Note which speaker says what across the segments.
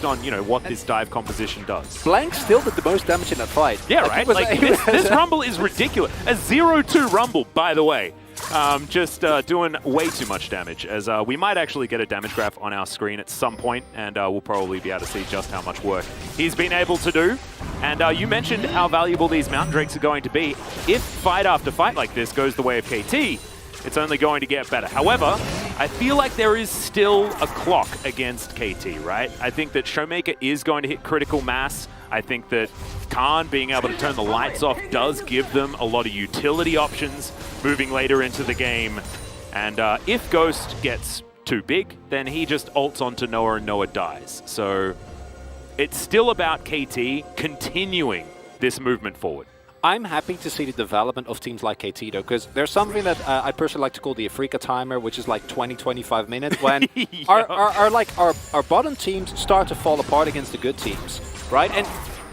Speaker 1: on, you know, what this dive composition does.
Speaker 2: Blank still did the most damage in that fight.
Speaker 1: Yeah, right? Like, this Rumble is ridiculous. A 0-2 Rumble, by the way. Just doing way too much damage, as we might actually get a damage graph on our screen at some point, and we'll probably be able to see just how much work he's been able to do. And you mentioned how valuable these Mountain Drakes are going to be. If fight after fight like this goes the way of KT, it's only going to get better. However, I feel like there is still a clock against KT, right? I think that Showmaker is going to hit critical mass. I think that Khan being able to turn the lights off does give them a lot of utility options moving later into the game. And if Ghost gets too big, then he just ults onto Noah and Noah dies. So it's still about KT continuing this movement forward.
Speaker 2: I'm happy to see the development of teams like KT though, because there's something that I personally like to call the Afrika timer, which is like 20-25 minutes when
Speaker 1: yeah.
Speaker 2: our bottom teams start to fall apart against the good teams, right? And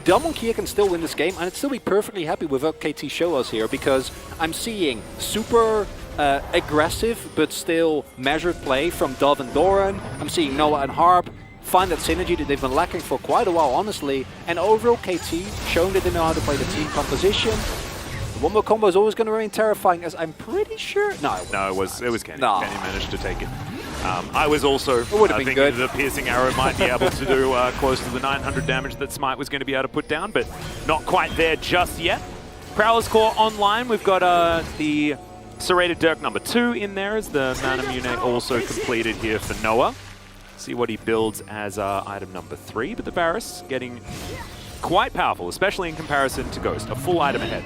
Speaker 2: Delmon Kia can still win this game, and I'd still be perfectly happy with what KT show us here, because I'm seeing super aggressive but still measured play from Dove and Doran. I'm seeing Noah and Harp find that synergy that they've been lacking for quite a while, honestly. And overall, KT showing that they know how to play the team composition. The one more combo is always going to remain terrifying, as I'm pretty sure. No,
Speaker 1: it was Kenny.
Speaker 2: No.
Speaker 1: Kenny managed to take it. I was also thinking
Speaker 2: good.
Speaker 1: the piercing arrow might be able to do close to the 900 damage that Smite was going to be able to put down, but not quite there just yet. Prowler's Core online. We've got the Serrated Dirk #2 in there, as the Manamune also completed here for Noah. See what he builds as item #3, but the Varus getting quite powerful, especially in comparison to Ghost. A full item ahead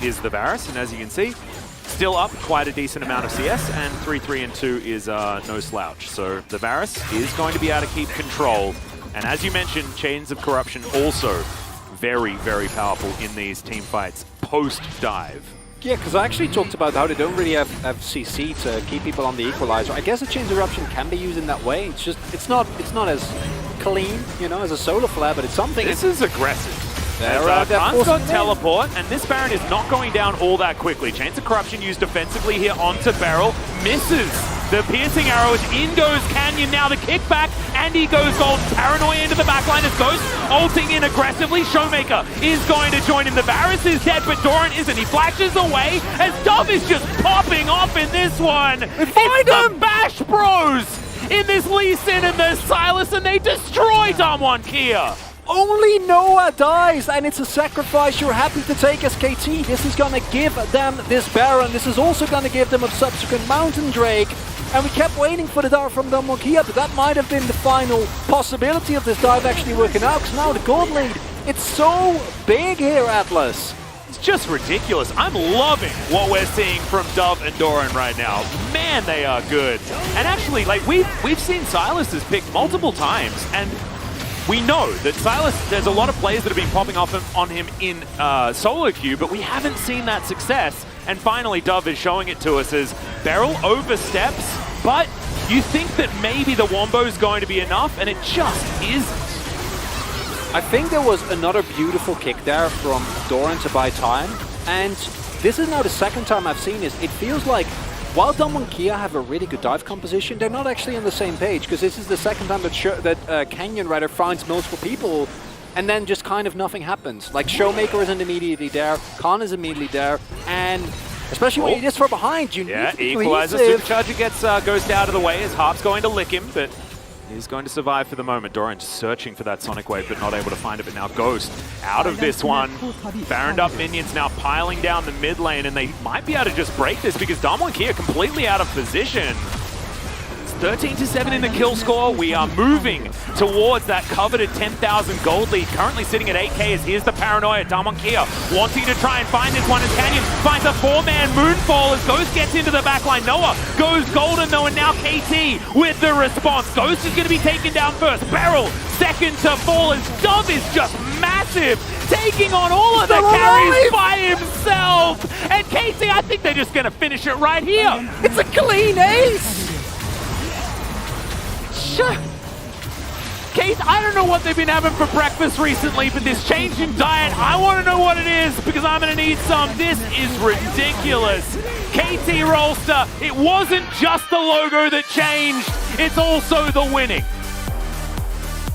Speaker 1: is the Varus, and as you can see, still up quite a decent amount of CS, and 3-3 and 2 is no slouch. So the Varus is going to be able to keep control, and as you mentioned, Chains of Corruption also very, very powerful in these team fights post-dive.
Speaker 2: Yeah, because I actually talked about how they don't really have CC to keep people on the equalizer. I guess a Chains of Eruption can be used in that way. It's just it's not as clean, you know, as a solar flare, but it's something.
Speaker 1: This is aggressive.
Speaker 2: Khan's
Speaker 1: got teleport, and this Baron is not going down all that quickly. Chains of Corruption used defensively here onto Beryl. Misses. The piercing arrow is in goes Canyon now. The kickback, and he goes gold. Paranoia into the backline as Ghost ulting in aggressively. Showmaker is going to join him. The Varus is dead, but Doran isn't. He flashes away as Dove is just popping off in this one. It's the Bash Bros in this Lee Sin and the Silas, and they destroy Damwon Kia.
Speaker 2: Only Noah dies, and it's a sacrifice you're happy to take as KT. This is going to give them this Baron. This is also going to give them a subsequent Mountain Drake. And we kept waiting for the dive from Damwon Kia, but that might have been the final possibility of this dive actually working out, because now the gold lead, it's so big here, Atlas.
Speaker 1: It's just ridiculous. I'm loving what we're seeing from Dove and Doran right now. Man, they are good. And actually, like we've seen Silas is picked multiple times, and we know that Silas, there's a lot of players that have been popping off on him in solo queue, but we haven't seen that success. And finally, Dove is showing it to us as Beryl oversteps, but you think that maybe the Wombo is going to be enough, and it just isn't.
Speaker 2: I think there was another beautiful kick there from Doran to buy time, and this is now the second time I've seen this. It feels like while Damwon Kia have a really good dive composition, they're not actually on the same page, because this is the second time that Canyon Rider finds multiple people, and then just kind of nothing happens. Like, Showmaker isn't immediately there, Khan is immediately there, and especially when it is from behind, you need to be
Speaker 1: equalizer. Supercharger gets Ghost out of the way as Harp's going to lick him, but he's going to survive for the moment. Doran searching for that Sonic Wave, but not able to find it. But now Ghost out of this one. Baroned up minions now piling down the mid lane, and they might be able to just break this because Damwon Kia completely out of position. 13-7 in the kill score. We are moving towards that coveted 10,000 gold lead. Currently sitting at 8k as here's the Paranoia. Damwon Kia wanting to try and find this one as Canyon finds a 4-man Moonfall as Ghost gets into the backline. Noah goes golden though, and now KT with the response. Ghost is going to be taken down first. Beryl second to fall as Dove is just massive, taking on all of the carries by himself. And KT, I think they're just going to finish it right here.
Speaker 2: It's a clean ace!
Speaker 1: Case, I don't know what they've been having for breakfast recently, but this change in diet, I want to know what it is because I'm going to need some. This is ridiculous. KT Rolster, it wasn't just the logo that changed, it's also the winning.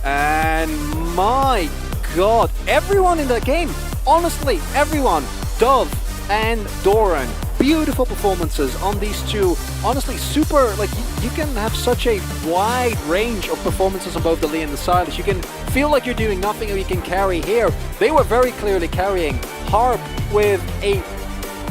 Speaker 2: And my god, everyone in the game, honestly, everyone, Dove and Doran, beautiful performances on these two. Honestly, super, like, you can have such a wide range of performances on both the Lee and the Silas. You can feel like you're doing nothing or you can carry here. They were very clearly carrying. Harp with a,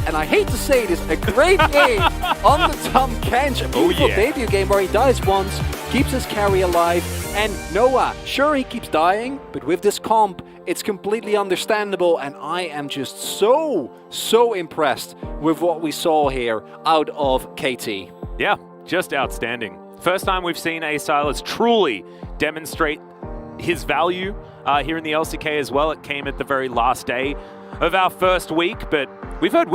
Speaker 2: and I hate to say this, a great game on the Tom Kench. A beautiful debut game where he dies once, keeps his carry alive. And Noah, sure, he keeps dying, but with this comp, it's completely understandable, and I am just so impressed with what we saw here out of KT.
Speaker 1: Yeah, just outstanding. First time we've seen A Silas truly demonstrate his value here in the LCK as well. It came at the very last day of our first week, but we've heard,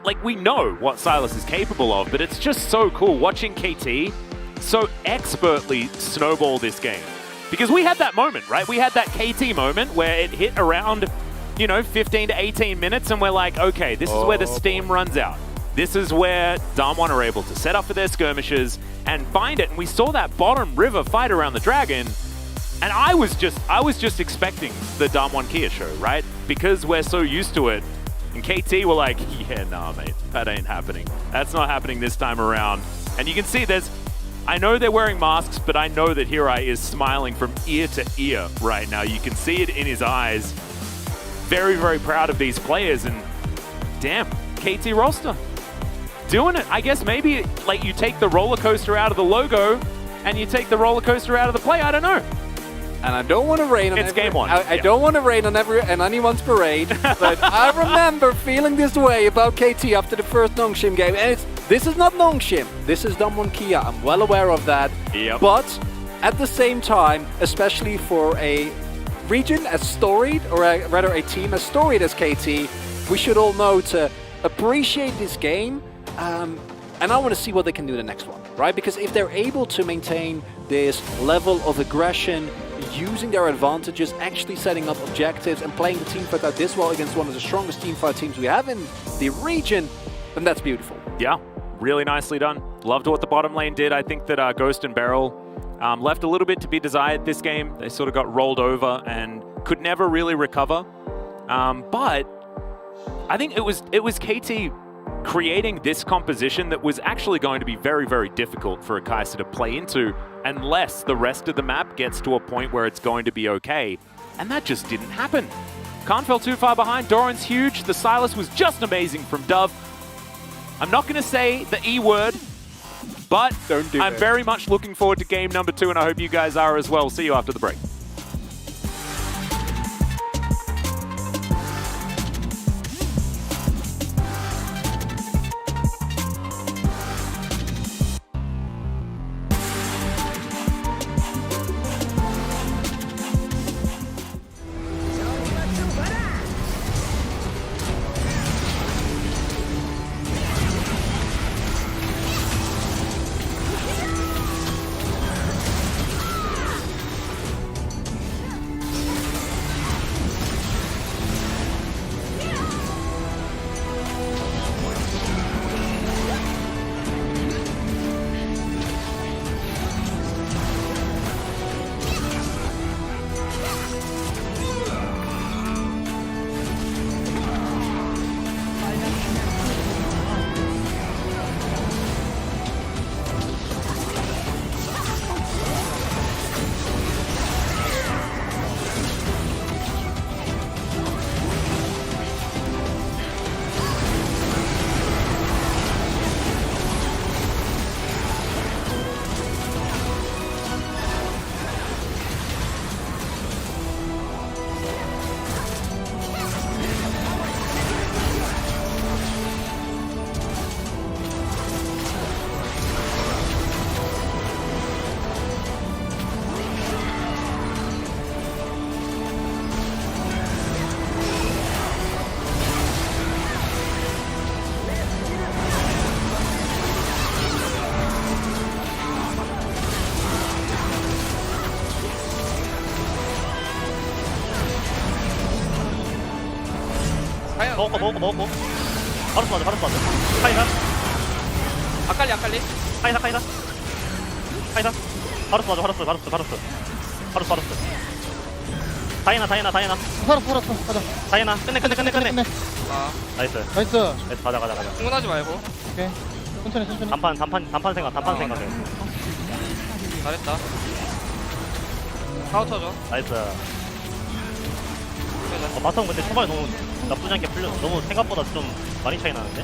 Speaker 1: like, we know what Silas is capable of, but it's just so cool watching KT so expertly snowball this game. Because we had that moment, right? We had that KT moment where it hit around, 15 to 18 minutes, and we're like, okay, this is where the steam runs out. This is where Damwon are able to set up for their skirmishes and find it. And we saw that bottom river fight around the dragon, and I was just expecting the Damwon Kia show, right? Because we're so used to it. And KT were like, yeah, nah, mate, that ain't happening. That's not happening this time around. And you can see I know they're wearing masks, but I know that Hirai is smiling from ear to ear right now. You can see it in his eyes. Very, very proud of these players, and damn, KT roster doing it. I guess maybe like you take the roller coaster out of the logo and you take the roller coaster out of the play. I don't know.
Speaker 2: And I don't want to rain on
Speaker 1: game one.
Speaker 2: I don't want to rain on anyone's parade, but I remember feeling this way about KT after the first Nongshim game, and this is not Nongshim, this is Damwon Kia. I'm well aware of that.
Speaker 1: Yep.
Speaker 2: But at the same time, especially for a region as storied, or rather a team as storied as KT, we should all know to appreciate this game. And I want to see what they can do in the next one, right? Because if they're able to maintain this level of aggression, using their advantages, actually setting up objectives and playing the teamfight out this well against one of the strongest teamfight teams we have in the region, then that's beautiful.
Speaker 1: Yeah, really nicely done. Loved what the bottom lane did. I think that Ghost and Beryl left a little bit to be desired this game. They sort of got rolled over and could never really recover. But I think it was KT creating this composition that was actually going to be very, very difficult for a Kai'Sa to play into unless the rest of the map gets to a point where it's going to be okay. And that just didn't happen. Khan fell too far behind. Doran's huge. The Silas was just amazing from Dove. I'm not going to say the E word, but I'm very much looking forward to game number 2, and I hope you guys are as well. See you after the break.
Speaker 3: 먹고 바로스 맞아 카이사 아칼리 카이사 바로스 맞아 바로스 다이나
Speaker 4: 살았어 가자.
Speaker 3: 다이나 끝내
Speaker 5: 아,
Speaker 3: 나이스
Speaker 4: 나이스.
Speaker 3: 나이스 가자
Speaker 5: 흥분하지 말고.
Speaker 4: 오케이. 천천히.
Speaker 3: 단판 생각해
Speaker 5: 잘했다. 카운터죠.
Speaker 3: 나이스 바텀 근데 초반에 너무 나쁘지 않게 풀려 너무 생각보다 좀 많이 차이 나는데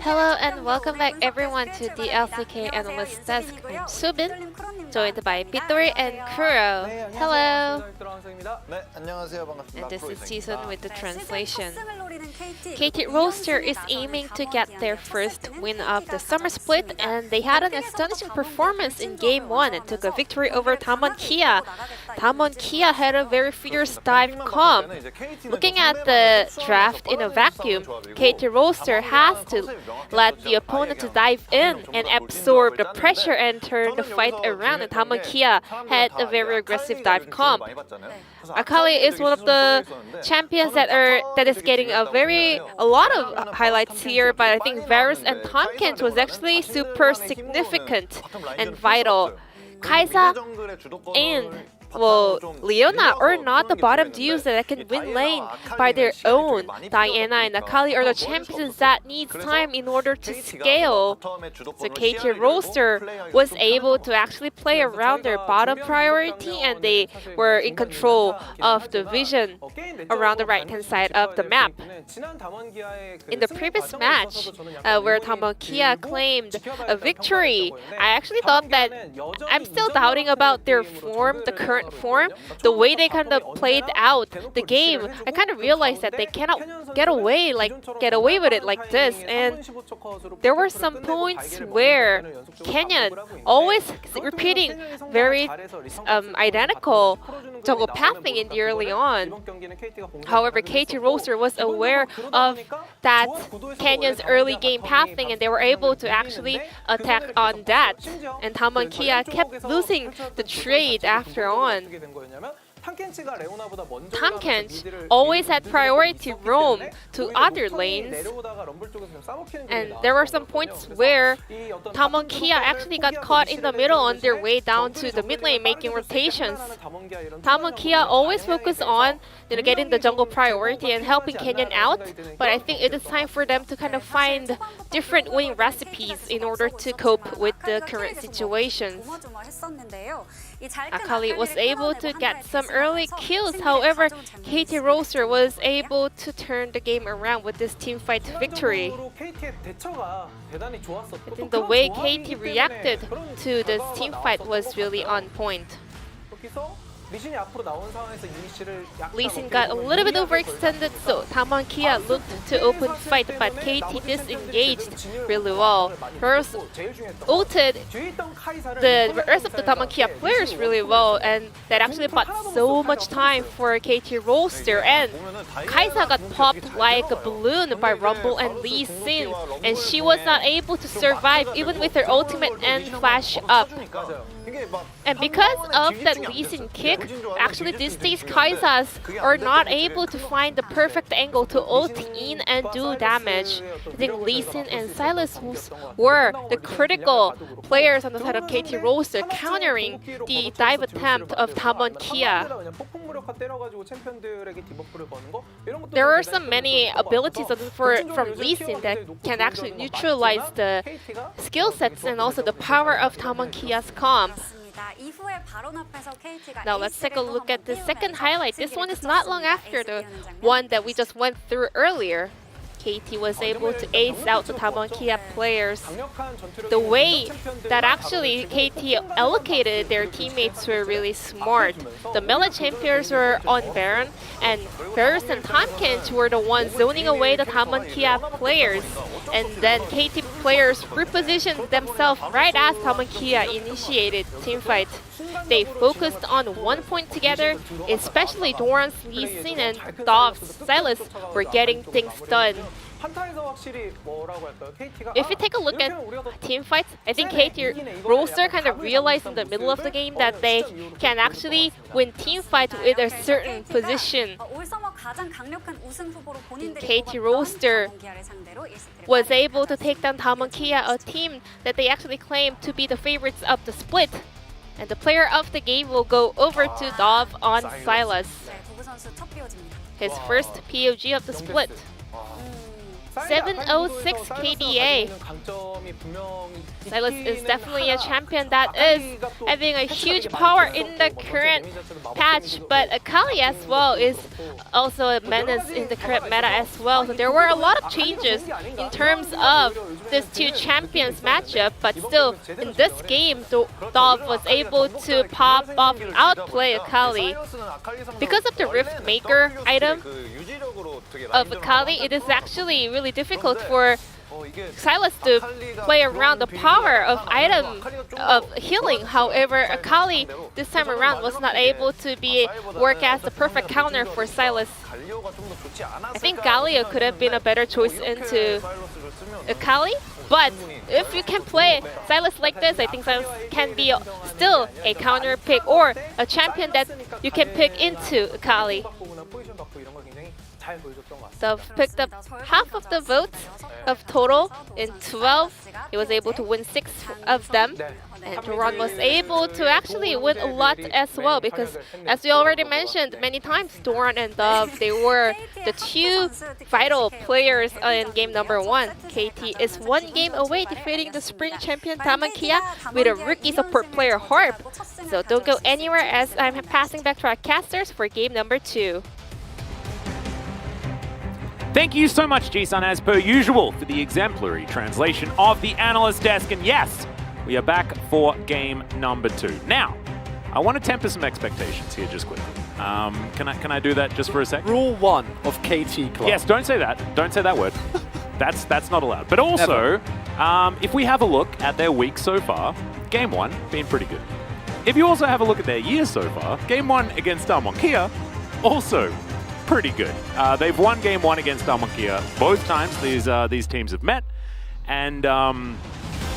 Speaker 6: Hello and welcome back everyone to the LCK Analyst Desk. I'm Subin, joined by Pittori and Kuro. Hello!
Speaker 7: 네, 안녕하세요. 반갑습니다.
Speaker 6: And this is Season with the translation.
Speaker 8: KT
Speaker 6: KT Roaster is aiming to get their first win of the summer split, and they had an astonishing performance in Game 1 and took a victory over Damwon Kia. Damwon Kia had a very fierce dive comp. Looking at the draft in a vacuum, KT Roaster has to let the opponent to dive in and absorb the pressure and turn the fight around, and Damwon Kia had a very aggressive dive comp. Akali is one of the champions that is getting a lot of highlights here, but I think Varus and Tompkins was actually super significant and vital. Kai'Sa and well, Leona or not the bottom duos that can win lane by their own. Diana and Akali are the champions that needs time in order to scale. So KT Roaster was able to actually play around their bottom priority, and they were in control of the vision around the right-hand side of the map. In the previous match, where Damwon Kia claimed a victory, I actually thought that I'm still doubting about their form, the current form, the way they kind of played out the game. I kind of realized that they cannot get away with it like this, and there were some points where Kenyan always repeating very identical jungle pathing in the early on. However, KT Roaster was aware of that Kenyan's early game pathing, and they were able to actually attack on that. And Damwon Kia kept losing the trade after on. Tamkench always had priority roam to other lanes, and there were some points where Damwon Kia actually got caught in the middle on their way down to the mid lane making rotations. Damwon Kia always focused on getting the jungle priority and helping Kenyan out, but I think it is time for them to kind of find different winning recipes in order to cope with the current situations. Akali was able to get some early kills, however, KT Roaster was able to turn the game around with this teamfight victory. I think the way KT reacted to this teamfight was really on point. Lee Sin got a little bit overextended, so Damwon Kia looked to open fight, but KT disengaged really well. First ulted the rest of the Damwon Kia players really well, and that actually bought so much time for KT Roaster, and Kaisa got popped like a balloon by Rumble and Lee Sin, and she was not able to survive even with her ultimate and flash up. And because of that Lee Sin kick, actually these days Kaisas are not able to find the perfect angle to ult in and do damage. I think Lee Sin and Silas were the critical players on the side of KT Roaster, countering the dive attempt of Damwon Kia. There are so many abilities from Lee Sin that can actually neutralize the skill sets and also the power of Damwon Kia's comp. Now let's take a look at the second highlight. This one is not long after the one that we just went through earlier. KT was able to ace out the Damwon Kia players. The way that actually KT allocated their teammates were really smart. The melee champions were on Baron, and Varus and Tamkench were the ones zoning away the Damwon Kia players. And then KT players repositioned themselves right as Damwon Kia initiated teamfight. They focused on one point together, especially Doran's Lee Sin and Dov's Silas were getting things done. If you take a look at team fights, I think KT Roaster kind of realized in the middle of the game that they can actually win team fights with a certain position. KT Roaster was able to take down Damwon Kia, a team that they actually claim to be the favorites of the split. And the player of the game will go over to Dov on Silas. His first POG of the split. 706 KDA. Silas is definitely a champion that is having a huge power in the current patch, but Akali as well is also a menace in the current meta as well. So there were a lot of changes in terms of this two champions matchup, but still in this game, Dov was able to pop off and outplay Akali. Because of the Rift Maker item of Akali, it is actually really difficult for Silas to play around the power of item of healing. However, Akali this time around was not able to work as the perfect counter for Silas. I think Galio could have been a better choice into Akali, but if you can play Silas like this, I think Silas can be still a counter pick or a champion that you can pick into Akali. Dove picked up half of the votes of total in 12. He was able to win 6 of them. And Doran was able to actually win a lot as well because, as we already mentioned many times, Doran and Dove, they were the 2 vital players in game number 1. KT is 1 game away defeating the spring champion Damwon Kia with a rookie support player Harp. So don't go anywhere as I'm passing back to our casters for game number 2.
Speaker 1: Thank you so much, Jisun, as per usual, for the exemplary translation of the analyst desk. And yes, we are back for game number 2. Now, I want to temper some expectations here just quickly. Can I do that just for a sec?
Speaker 2: Rule 1 of KT Club.
Speaker 1: Yes, don't say that. Don't say that word. That's not allowed. But also, if we have a look at their week so far, game 1 been pretty good. If you also have a look at their year so far, game 1 against Damwon Kia, also pretty good. They've won game 1 against Damwon Kia both times these teams have met, and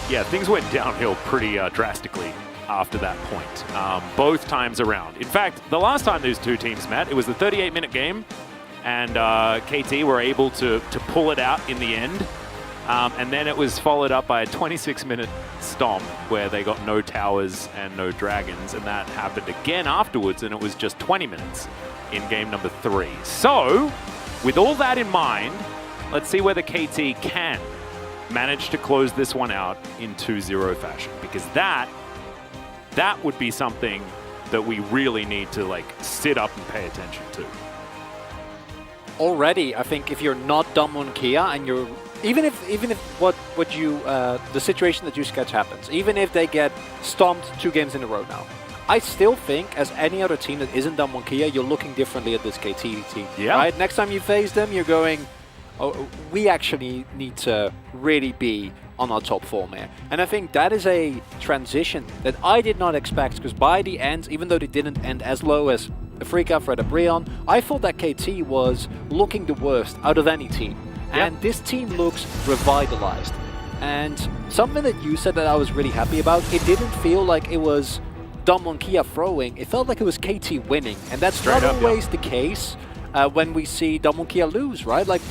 Speaker 1: yeah, things went downhill pretty drastically after that point, both times around. In fact, the last time these two teams met, it was the 38-minute game, and KT were able to pull it out in the end. And then it was followed up by a 26-minute stomp where they got no towers and no dragons, and that happened again afterwards, and it was just 20 minutes in game number 3. So, with all that in mind, let's see whether KT can manage to close this one out in 2-0 fashion, because that would be something that we really need to like sit up and pay attention to.
Speaker 2: Already, I think if you're not Damwon Kia and you're even if what you the situation that you sketch happens, even if they get stomped 2 games in a row now, I still think as any other team that isn't Damwon Kia, you're looking differently at this KT team.
Speaker 1: Yeah.
Speaker 2: Right? Next time you face them, you're going, oh, we actually need to really be on our top form here. And I think that is a transition that I did not expect, because by the end, even though they didn't end as low as Afrika, Fred Brion, I thought that KT was looking the worst out of any team. And this team looks revitalized. And something that you said that I was really happy about, it didn't feel like it was Damwon Kia throwing, it felt like it was KT winning. And that's not always the case when we see Damwon Kia lose, right? Like,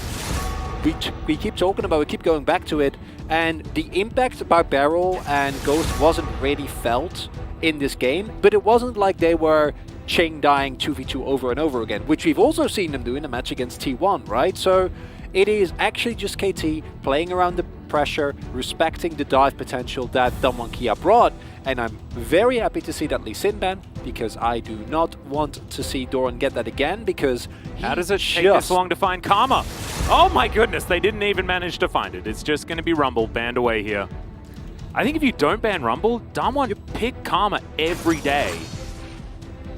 Speaker 2: we keep talking about, we keep going back to it, and the impact by Barrel and Ghost wasn't really felt in this game, but it wasn't like they were chain dying 2v2 over and over again, which we've also seen them do in a match against T1, right? So it is actually just KT playing around the pressure, respecting the dive potential that Damwon Kia brought, and I'm very happy to see that Lee Sin ban, because I do not want to see Doran get that again, because
Speaker 1: how does it take this long to find Karma? Oh my goodness, they didn't even manage to find it. It's just going to be Rumble banned away here. I think if you don't ban Rumble, Damwon, you pick Karma every day.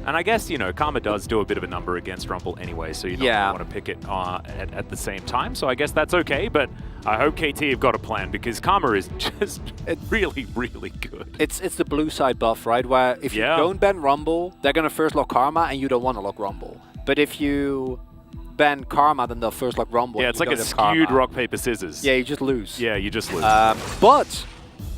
Speaker 1: And I guess, you know, Karma does do a bit of a number against Rumble anyway, so you don't want to pick it at the same time. So I guess that's okay, but I hope KT have got a plan, because Karma is just really, really good.
Speaker 2: It's the blue side buff, right? Where if you don't ban Rumble, they're going to first lock Karma, and you don't want to lock Rumble. But if you ban Karma, then they'll first lock Rumble.
Speaker 1: Yeah, it's like a skewed rock, paper, scissors.
Speaker 2: Yeah, you just lose.
Speaker 1: Yeah, you just lose.
Speaker 2: But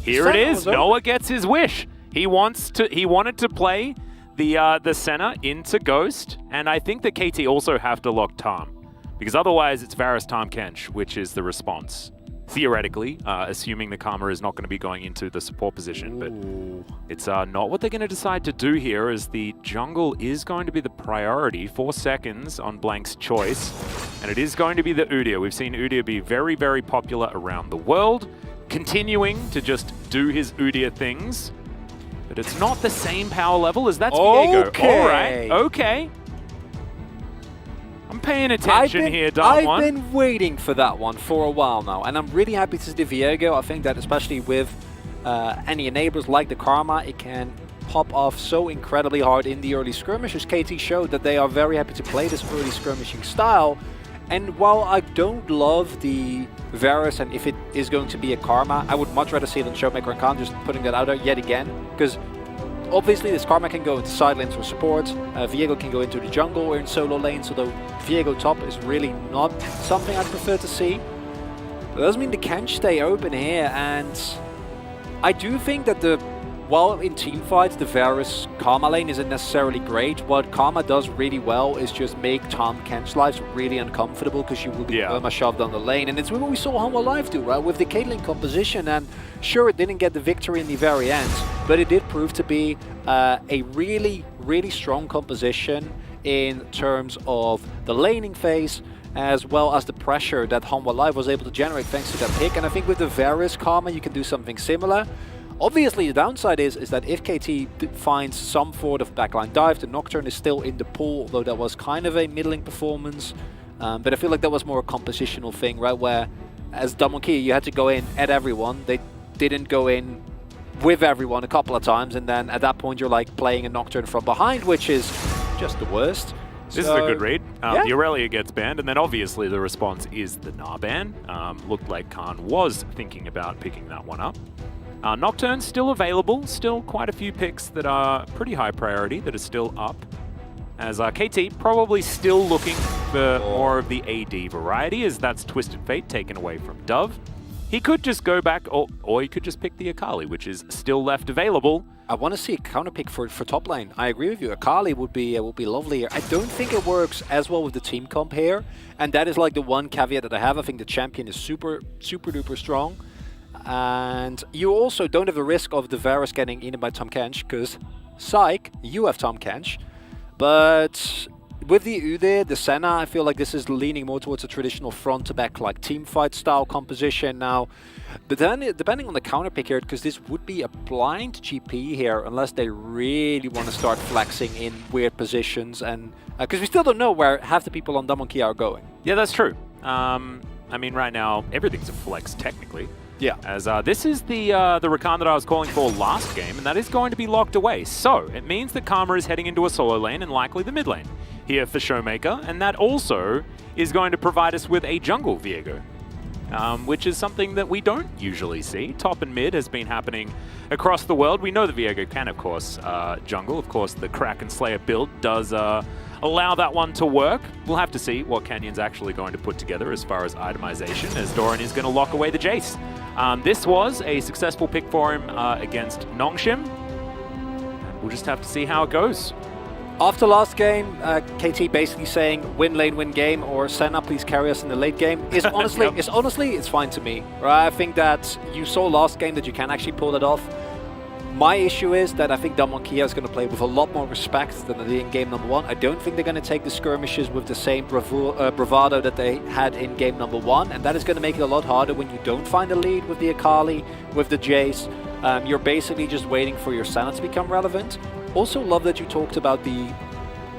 Speaker 1: here it is. Noah gets his wish. He wanted to play the Senna into Ghost, and I think the KT also have to lock Tarm, because otherwise it's Varus Tarm Kench, which is the response. Theoretically, assuming the Karma is not going to be going into the support position, but it's not what they're going to decide to do here, as the jungle is going to be the priority. 4 seconds on Blank's choice, and it is going to be the Udyr. We've seen Udyr be very, very popular around the world, continuing to just do his Udyr things. But it's not the same power level as that's Viego.
Speaker 2: Okay.
Speaker 1: All right, okay. I'm paying attention here, Damwon.
Speaker 2: I've been waiting for that one for a while now, and I'm really happy to see the Viego. I think that especially with any enablers like the Karma, it can pop off so incredibly hard in the early skirmishes. KT showed that they are very happy to play this early skirmishing style. And while I don't love the Varus, and if it is going to be a Karma, I would much rather see it on Showmaker and Khan, just putting that out there yet again. Because obviously this Karma can go into side lanes for support, Viego can go into the jungle or in solo lanes, although Viego top is really not something I'd prefer to see. But that doesn't mean the Kench stay open here, and I do think that the while in team fights, the Varus Karma lane isn't necessarily great, what Karma does really well is just make Tahm Kench's lives really uncomfortable because you will be shoved down the lane. And it's what we saw Hanwha Live do, right, with the Caitlyn composition. And sure, it didn't get the victory in the very end, but it did prove to be a really, really strong composition in terms of the laning phase, as well as the pressure that Hanwha Live was able to generate thanks to that pick. And I think with the Varus Karma, you can do something similar. Obviously, the downside is that if KT finds some sort of backline dive, the Nocturne is still in the pool, although that was kind of a middling performance. But I feel like that was more a compositional thing, right? Where, as Damonkia, you had to go in at everyone. They didn't go in with everyone a couple of times, and then at that point you're like playing a Nocturne from behind, which is just the worst.
Speaker 1: This is a good read. The Aurelia gets banned, and then obviously the response is the Gnar ban. Looked like Khan was thinking about picking that one up. Nocturne's still available, still quite a few picks that are pretty high priority that are still up. As KT probably still looking for more of the AD variety, as that's Twisted Fate taken away from Dove. He could just go back, or he could just pick the Akali, which is still left available.
Speaker 2: I want to see a counter pick for top lane. I agree with you. Akali would be lovely here. I don't think it works as well with the team comp here, and that is like the one caveat that I have. I think the champion is super duper strong, and you also don't have the risk of the Varus getting eaten by Tahm Kench, because psych, you have Tahm Kench. But with the Udyr, the Senna, I feel like this is leaning more towards a traditional front-to-back, like teamfight style composition now. But then, depending on the counter pick here, because this would be a blind GP here, unless they really want to start flexing in weird positions, and because we still don't know where half the people on Damonkia are going.
Speaker 1: Yeah, that's true. I mean, right now everything's a flex technically.
Speaker 2: Yeah.
Speaker 1: As this is the Rakan that I was calling for last game, and that is going to be locked away. So it means that Karma is heading into a solo lane and likely the mid lane here for Showmaker, and that also is going to provide us with a jungle Viego, which is something that we don't usually see. Top and mid has been happening across the world. We know that Viego can, of course, jungle. Of course, the Kraken Slayer build does allow that one to work. We'll have to see what Canyon's actually going to put together as far as itemization, as Doran is going to lock away the Jace. This was a successful pick for him against Nongshim. We'll just have to see how it goes.
Speaker 2: After last game, KT basically saying win lane, win game, or Senna, please carry us in the late game is honestly, it's fine to me. Right? I think that you saw last game that you can actually pull that off. My issue is that I think Damonkia is going to play with a lot more respect than they did in game number one. I don't think they're going to take the skirmishes with the same bravado that they had in game number one, and that is going to make it a lot harder when you don't find a lead with the Akali, with the Jace. You're basically just waiting for your Senna to become relevant. Also love that you talked about the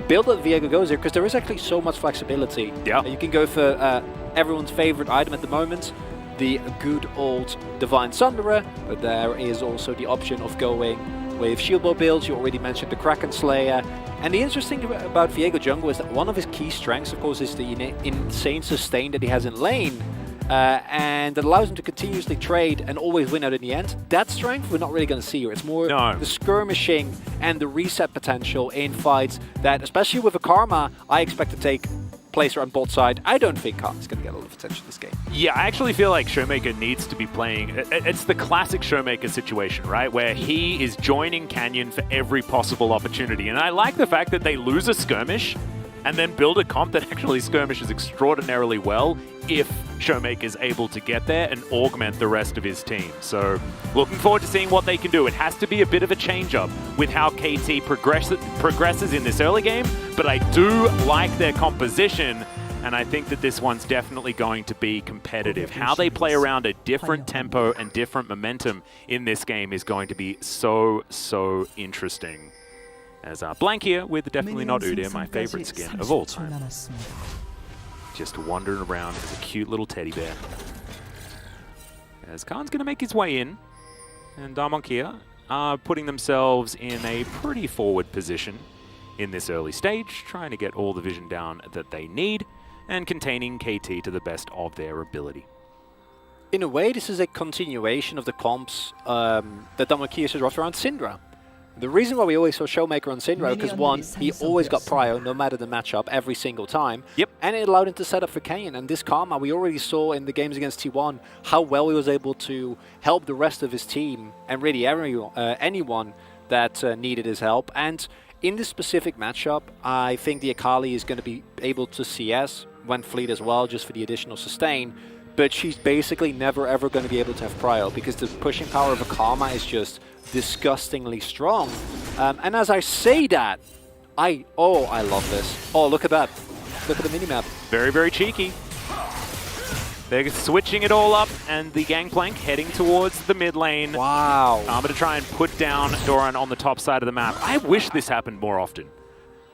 Speaker 2: build that Viego goes here, because there is actually so much flexibility.
Speaker 1: Yeah.
Speaker 2: You can go for everyone's favorite item at the moment, the good old Divine Sunderer, but there is also the option of going with Shieldbow builds. You already mentioned the Kraken Slayer. And the interesting thing about Viego jungle is that one of his key strengths, of course, is the insane sustain that he has in lane. And that allows him to continuously trade and always win out in the end. That strength we're not really going to see here. It's more the skirmishing and the reset potential in fights that, especially with a Karma, I expect to take place on bot side. I don't think Karma's going to get a lot of attention this game.
Speaker 1: Yeah, I actually feel like Showmaker needs to be playing... It's the classic Showmaker situation, right? Where he is joining Canyon for every possible opportunity. And I like the fact that they lose a skirmish and then build a comp that actually skirmishes extraordinarily well if Showmaker is able to get there and augment the rest of his team. So looking forward to seeing what they can do. It has to be a bit of a change-up with how KT progresses in this early game, but I do like their composition, and I think that this one's definitely going to be competitive. How they play around a different tempo and different momentum in this game is going to be so interesting. As Blank here with Definitely Not Udyr, my favorite skin of all time. Just wandering around as a cute little teddy bear. As Khan's going to make his way in, and Damonkia are putting themselves in a pretty forward position in this early stage, trying to get all the vision down that they need, and containing KT to the best of their ability.
Speaker 2: In a way, this is a continuation of the comps that Damonkia should roster around Syndra. The reason why we always saw Showmaker on Syndra, because one, he always got prio, no matter the matchup, every single time.
Speaker 1: Yep.
Speaker 2: And it allowed him to set up for Kayn. And this Karma, we already saw in the games against T1 how well he was able to help the rest of his team and really anyone that needed his help. And in this specific matchup, I think the Akali is going to be able to CS when Fleet as well, just for the additional sustain. But she's basically never ever going to be able to have prio because the pushing power of a Karma is just disgustingly strong. And as I say that, I love this. Oh, look at that. Look at the minimap.
Speaker 1: Very, very cheeky. They're switching it all up, and the Gangplank heading towards the mid lane.
Speaker 2: Wow.
Speaker 1: I'm going to try and put down Doran on the top side of the map. I wish this happened more often,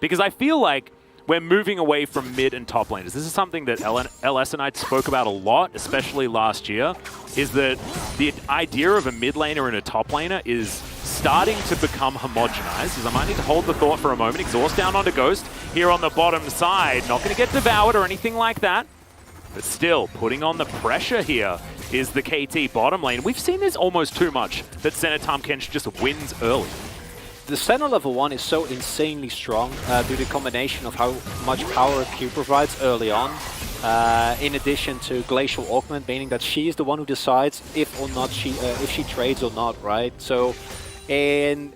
Speaker 1: because I feel like we're moving away from mid and top laners. This is something that LS and I spoke about a lot, especially last year, is that the idea of a mid laner and a top laner is starting to become homogenized. I might need to hold the thought for a moment. Exhaust down onto Ghost here on the bottom side. Not going to get devoured or anything like that, but still putting on the pressure here is the KT bottom lane. We've seen this almost too much, that Senna Tamkench just wins early.
Speaker 2: The Senna level 1 is so insanely strong due to the combination of how much power Q provides early on, in addition to Glacial Augment, meaning that she is the one who decides if or not if she trades or not, right? So, in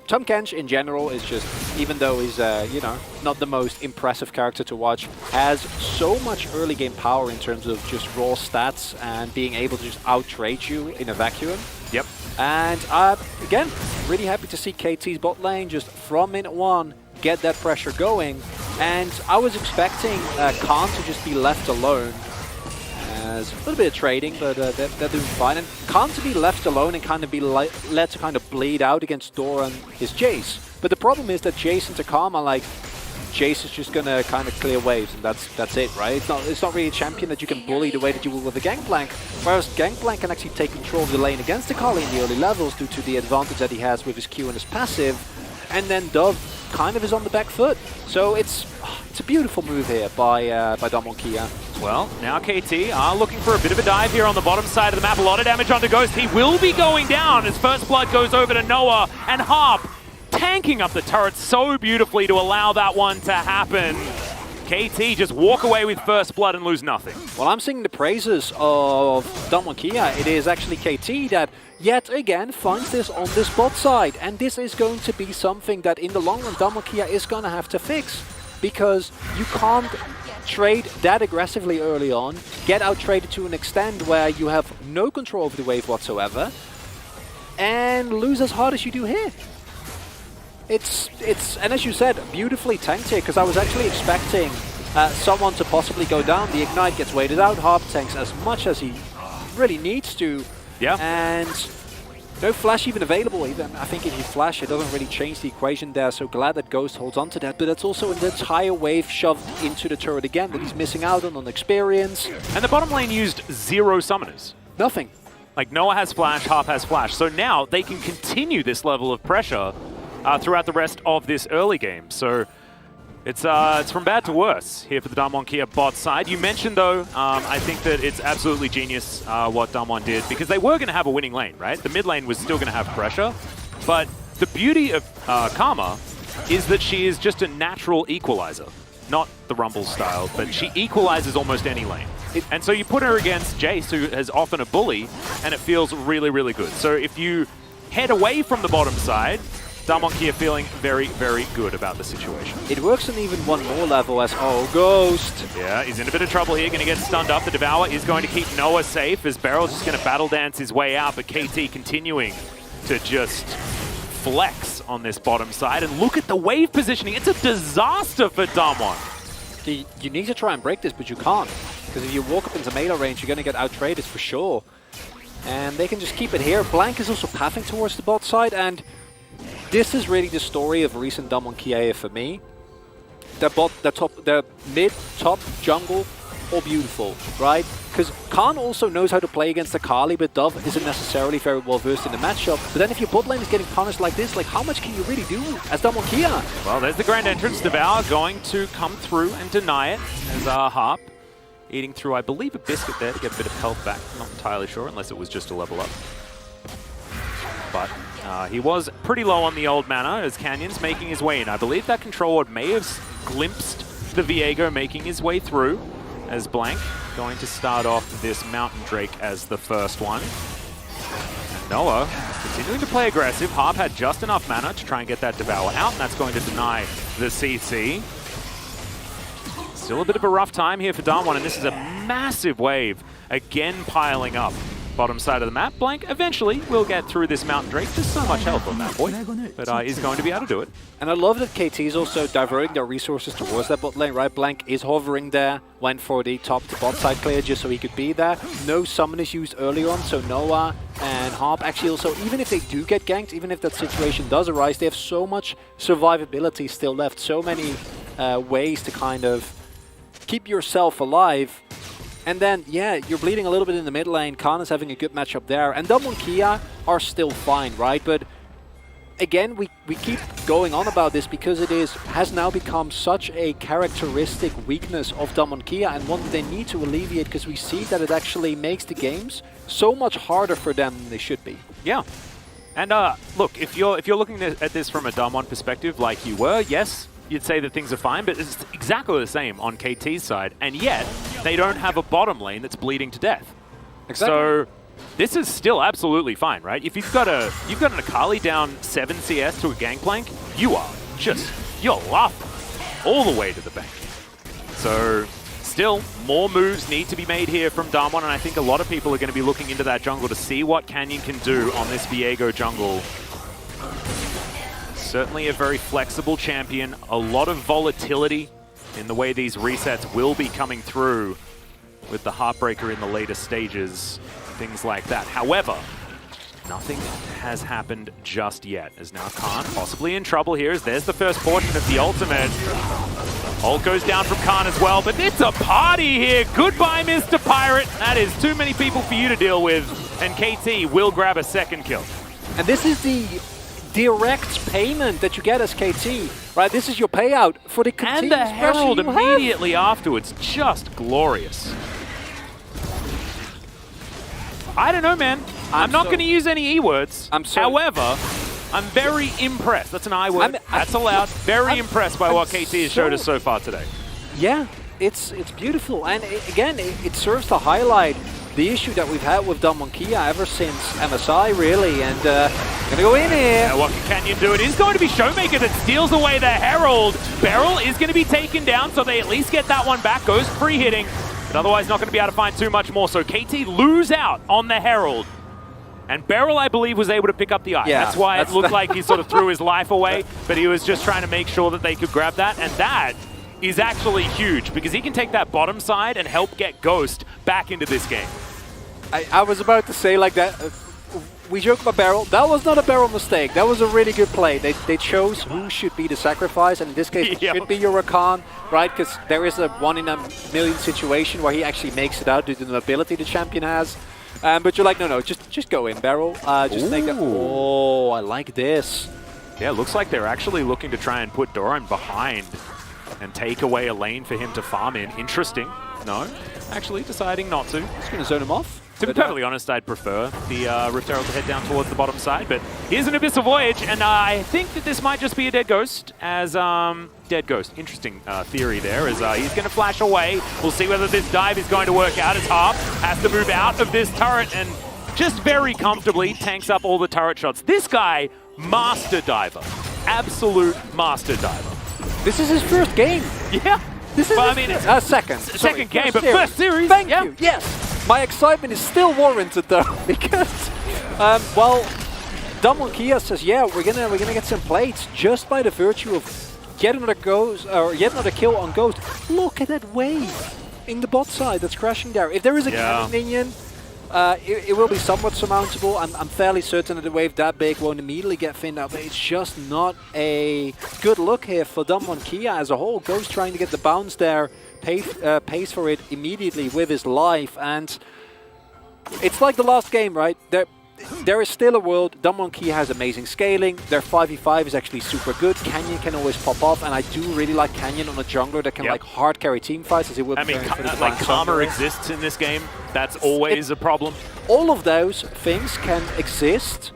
Speaker 2: Tamkench in general is just, even though he's you know, not the most impressive character to watch, has so much early game power in terms of just raw stats and being able to just out-trade you in a vacuum.
Speaker 1: Yep.
Speaker 2: And again, really happy to see KT's bot lane just from minute 1 get that pressure going. And I was expecting Khan to just be left alone. As a little bit of trading, but they're doing fine. And Khan to be left alone and kind of be let to kind of bleed out against Doran is Jace. But the problem is that Jace into Karma, like, Jace is just gonna kind of clear waves, and that's it, right? It's not really a champion that you can bully the way that you will with a Gangplank, whereas Gangplank can actually take control of the lane against Akali in the early levels due to the advantage that he has with his Q and his passive, and then Dove kind of is on the back foot. So it's a beautiful move here by Kia.
Speaker 1: Well, now KT are looking for a bit of a dive here on the bottom side of the map. A lot of damage onto Ghost. He will be going down as First Blood goes over to Noah, and Harp tanking up the turret so beautifully to allow that one to happen. KT just walk away with First Blood and lose nothing.
Speaker 2: Well, I'm singing the praises of Kia. It is actually KT that yet again finds this on this bot side, and this is going to be something that in the long run Kia is going to have to fix, because you can't trade that aggressively early on, get out-traded to an extent where you have no control over the wave whatsoever, and lose as hard as you do here. It's and as you said, beautifully tanked here, because I was actually expecting someone to possibly go down. The Ignite gets waited out, Harp tanks as much as he really needs to, and no flash even available. Even I think if you flash, it doesn't really change the equation there, so glad that Ghost holds on to that, but it's also an entire wave shoved into the turret again that he's missing out on experience.
Speaker 1: And the bottom lane used 0 summoners.
Speaker 2: Nothing.
Speaker 1: Like, Noah has flash, Harp has flash, so now they can continue this level of pressure throughout the rest of this early game. So it's from bad to worse here for the Damwon Kia bot side. You mentioned, though, I think that it's absolutely genius what Damwon did, because they were going to have a winning lane, right? The mid lane was still going to have pressure, but the beauty of Karma is that she is just a natural equalizer. Not the Rumble style, but she equalizes almost any lane. And so you put her against Jace, who is often a bully, and it feels really, really good. So if you head away from the bottom side, Damwon Kia feeling very, very good about the situation.
Speaker 2: It works on even one more level as, oh, Ghost.
Speaker 1: Yeah, he's in a bit of trouble here, going to get stunned up. The Devour is going to keep Noah safe as Beryl's just going to battle dance his way out, but KT continuing to just flex on this bottom side. And look at the wave positioning. It's a disaster for Damwon.
Speaker 2: You need to try and break this, but you can't. Because if you walk up into melee range, you're going to get out-traded for sure. And they can just keep it here. Blank is also pathing towards the bot side, and this is really the story of recent Damwon Kia for me. Their mid, top, jungle, all beautiful, right? Because Khan also knows how to play against Akali, but Dove isn't necessarily very well versed in the matchup. But then if your bot lane is getting punished like this, like, how much can you really do as Damwon Kia?
Speaker 1: Well, there's the grand entrance. Devour going to come through and deny it as Harp eating through, I believe, a biscuit there to get a bit of health back. Not entirely sure, unless it was just a level up. But He was pretty low on the old mana as Canyon's making his way in. I believe that control ward may have glimpsed the Viego making his way through as Blank going to start off this Mountain Drake as the first one. And Noah continuing to play aggressive. Harp had just enough mana to try and get that Devour out, and that's going to deny the CC. Still a bit of a rough time here for Damwon, and this is a massive wave again piling up. Bottom side of the map, Blank eventually will get through this Mountain Drake. There's so much health on that boy, but he's going to be able to do it.
Speaker 2: And I love that KT is also diverting their resources towards that bot lane, right? Blank is hovering there, went for the top to bot side clear just so he could be there. No summon is used early on, so Noah and Harp actually also, even if they do get ganked, even if that situation does arise, they have so much survivability still left, so many ways to kind of keep yourself alive. And then, yeah, you're bleeding a little bit in the mid lane. Khan is having a good matchup there. And Damwon Kia are still fine, right? But again, we keep going on about this because it has now become such a characteristic weakness of Damwon Kia and one that they need to alleviate because we see that it actually makes the games so much harder for them than they should be.
Speaker 1: Yeah. And look, if you're looking at this from a Damwon perspective like you were, yes, you'd say that things are fine, but it's exactly the same on KT's side, and yet they don't have a bottom lane that's bleeding to death.
Speaker 2: Exactly.
Speaker 1: So this is still absolutely fine, right? If you've got an Akali down 7 CS to a Gangplank, you're laughing all the way to the bank. So still, more moves need to be made here from Damwon, and I think a lot of people are going to be looking into that jungle to see what Canyon can do on this Viego jungle. Certainly a very flexible champion, a lot of volatility in the way these resets will be coming through with the Heartbreaker in the later stages, things like that. However, nothing has happened just yet, as now Khan possibly in trouble here, as there's the first portion of the ultimate. Ult goes down from Khan as well, but it's a party here. Goodbye, Mr. Pirate. That is too many people for you to deal with, and KT will grab a second kill.
Speaker 2: And this is the direct payment that you get as KT, right? This is your payout for the continuous
Speaker 1: And the Herald
Speaker 2: pressure you
Speaker 1: immediately afterwards, just glorious. I don't know, man. I'm not going to use any E-words. However, I'm very impressed. That's an I word. That's allowed. Very impressed by what KT has showed us so far today.
Speaker 2: Yeah, it's beautiful. And again, it serves to highlight the issue that we've had with Damwon Kia ever since MSI, really. And gonna go in here.
Speaker 1: What can Canyon do? It is going to be Showmaker that steals away the Herald. Beryl is going to be taken down, so they at least get that one back. Goes pre-hitting, but otherwise not going to be able to find too much more. So KT lose out on the Herald. And Beryl, I believe, was able to pick up the eye.
Speaker 2: Yeah,
Speaker 1: that's why it looked like he sort of threw his life away, but he was just trying to make sure that they could grab that. And that is actually huge, because he can take that bottom side and help get Ghost back into this game.
Speaker 2: I was about to say like that. We joke about Beryl. That was not a Beryl mistake. That was a really good play. They chose who should be the sacrifice, and in this case, it should be your Rakan, right? Because there is a 1 in a million situation where he actually makes it out due to the ability the champion has. But you're like, no, just go in, Beryl. Just take that. Oh, I like this.
Speaker 1: Yeah, looks like they're actually looking to try and put Doran behind and take away a lane for him to farm in. Interesting. No, actually deciding not to.
Speaker 2: Just going to zone him off.
Speaker 1: To be perfectly honest, I'd prefer the Rift Herald to head down towards the bottom side, but here's an Abyssal Voyage, and I think that this might just be a Dead Ghost, as Dead Ghost. Interesting theory there, as he's going to flash away. We'll see whether this dive is going to work out, as Harp has to move out of this turret and just very comfortably tanks up all the turret shots. This guy, master diver. Absolute master diver.
Speaker 2: This is his first game.
Speaker 1: Yeah.
Speaker 2: This is second.
Speaker 1: Second game, but first series.
Speaker 2: Thank you. Yes. My excitement is still warranted though, because well, Damwon Kia says, yeah, we're gonna get some plates just by the virtue of yet another kill on Ghost. Look at that wave in the bot side that's crashing there. If there is a cannon minion, it will be somewhat surmountable. I'm fairly certain that a wave that big won't immediately get thinned out, but it's just not a good look here for Damwon Kia as a whole. Ghost trying to get the bounce there, pays for it immediately with his life, and it's like the last game, right? There is still a world. Damwon Kia has amazing scaling. Their 5v5 is actually super good. Canyon can always pop off, and I do really like Canyon on a jungler that can like hard carry team fights, as it would.
Speaker 1: I mean, like Karma exists in this game. That's always a problem.
Speaker 2: All of those things can exist,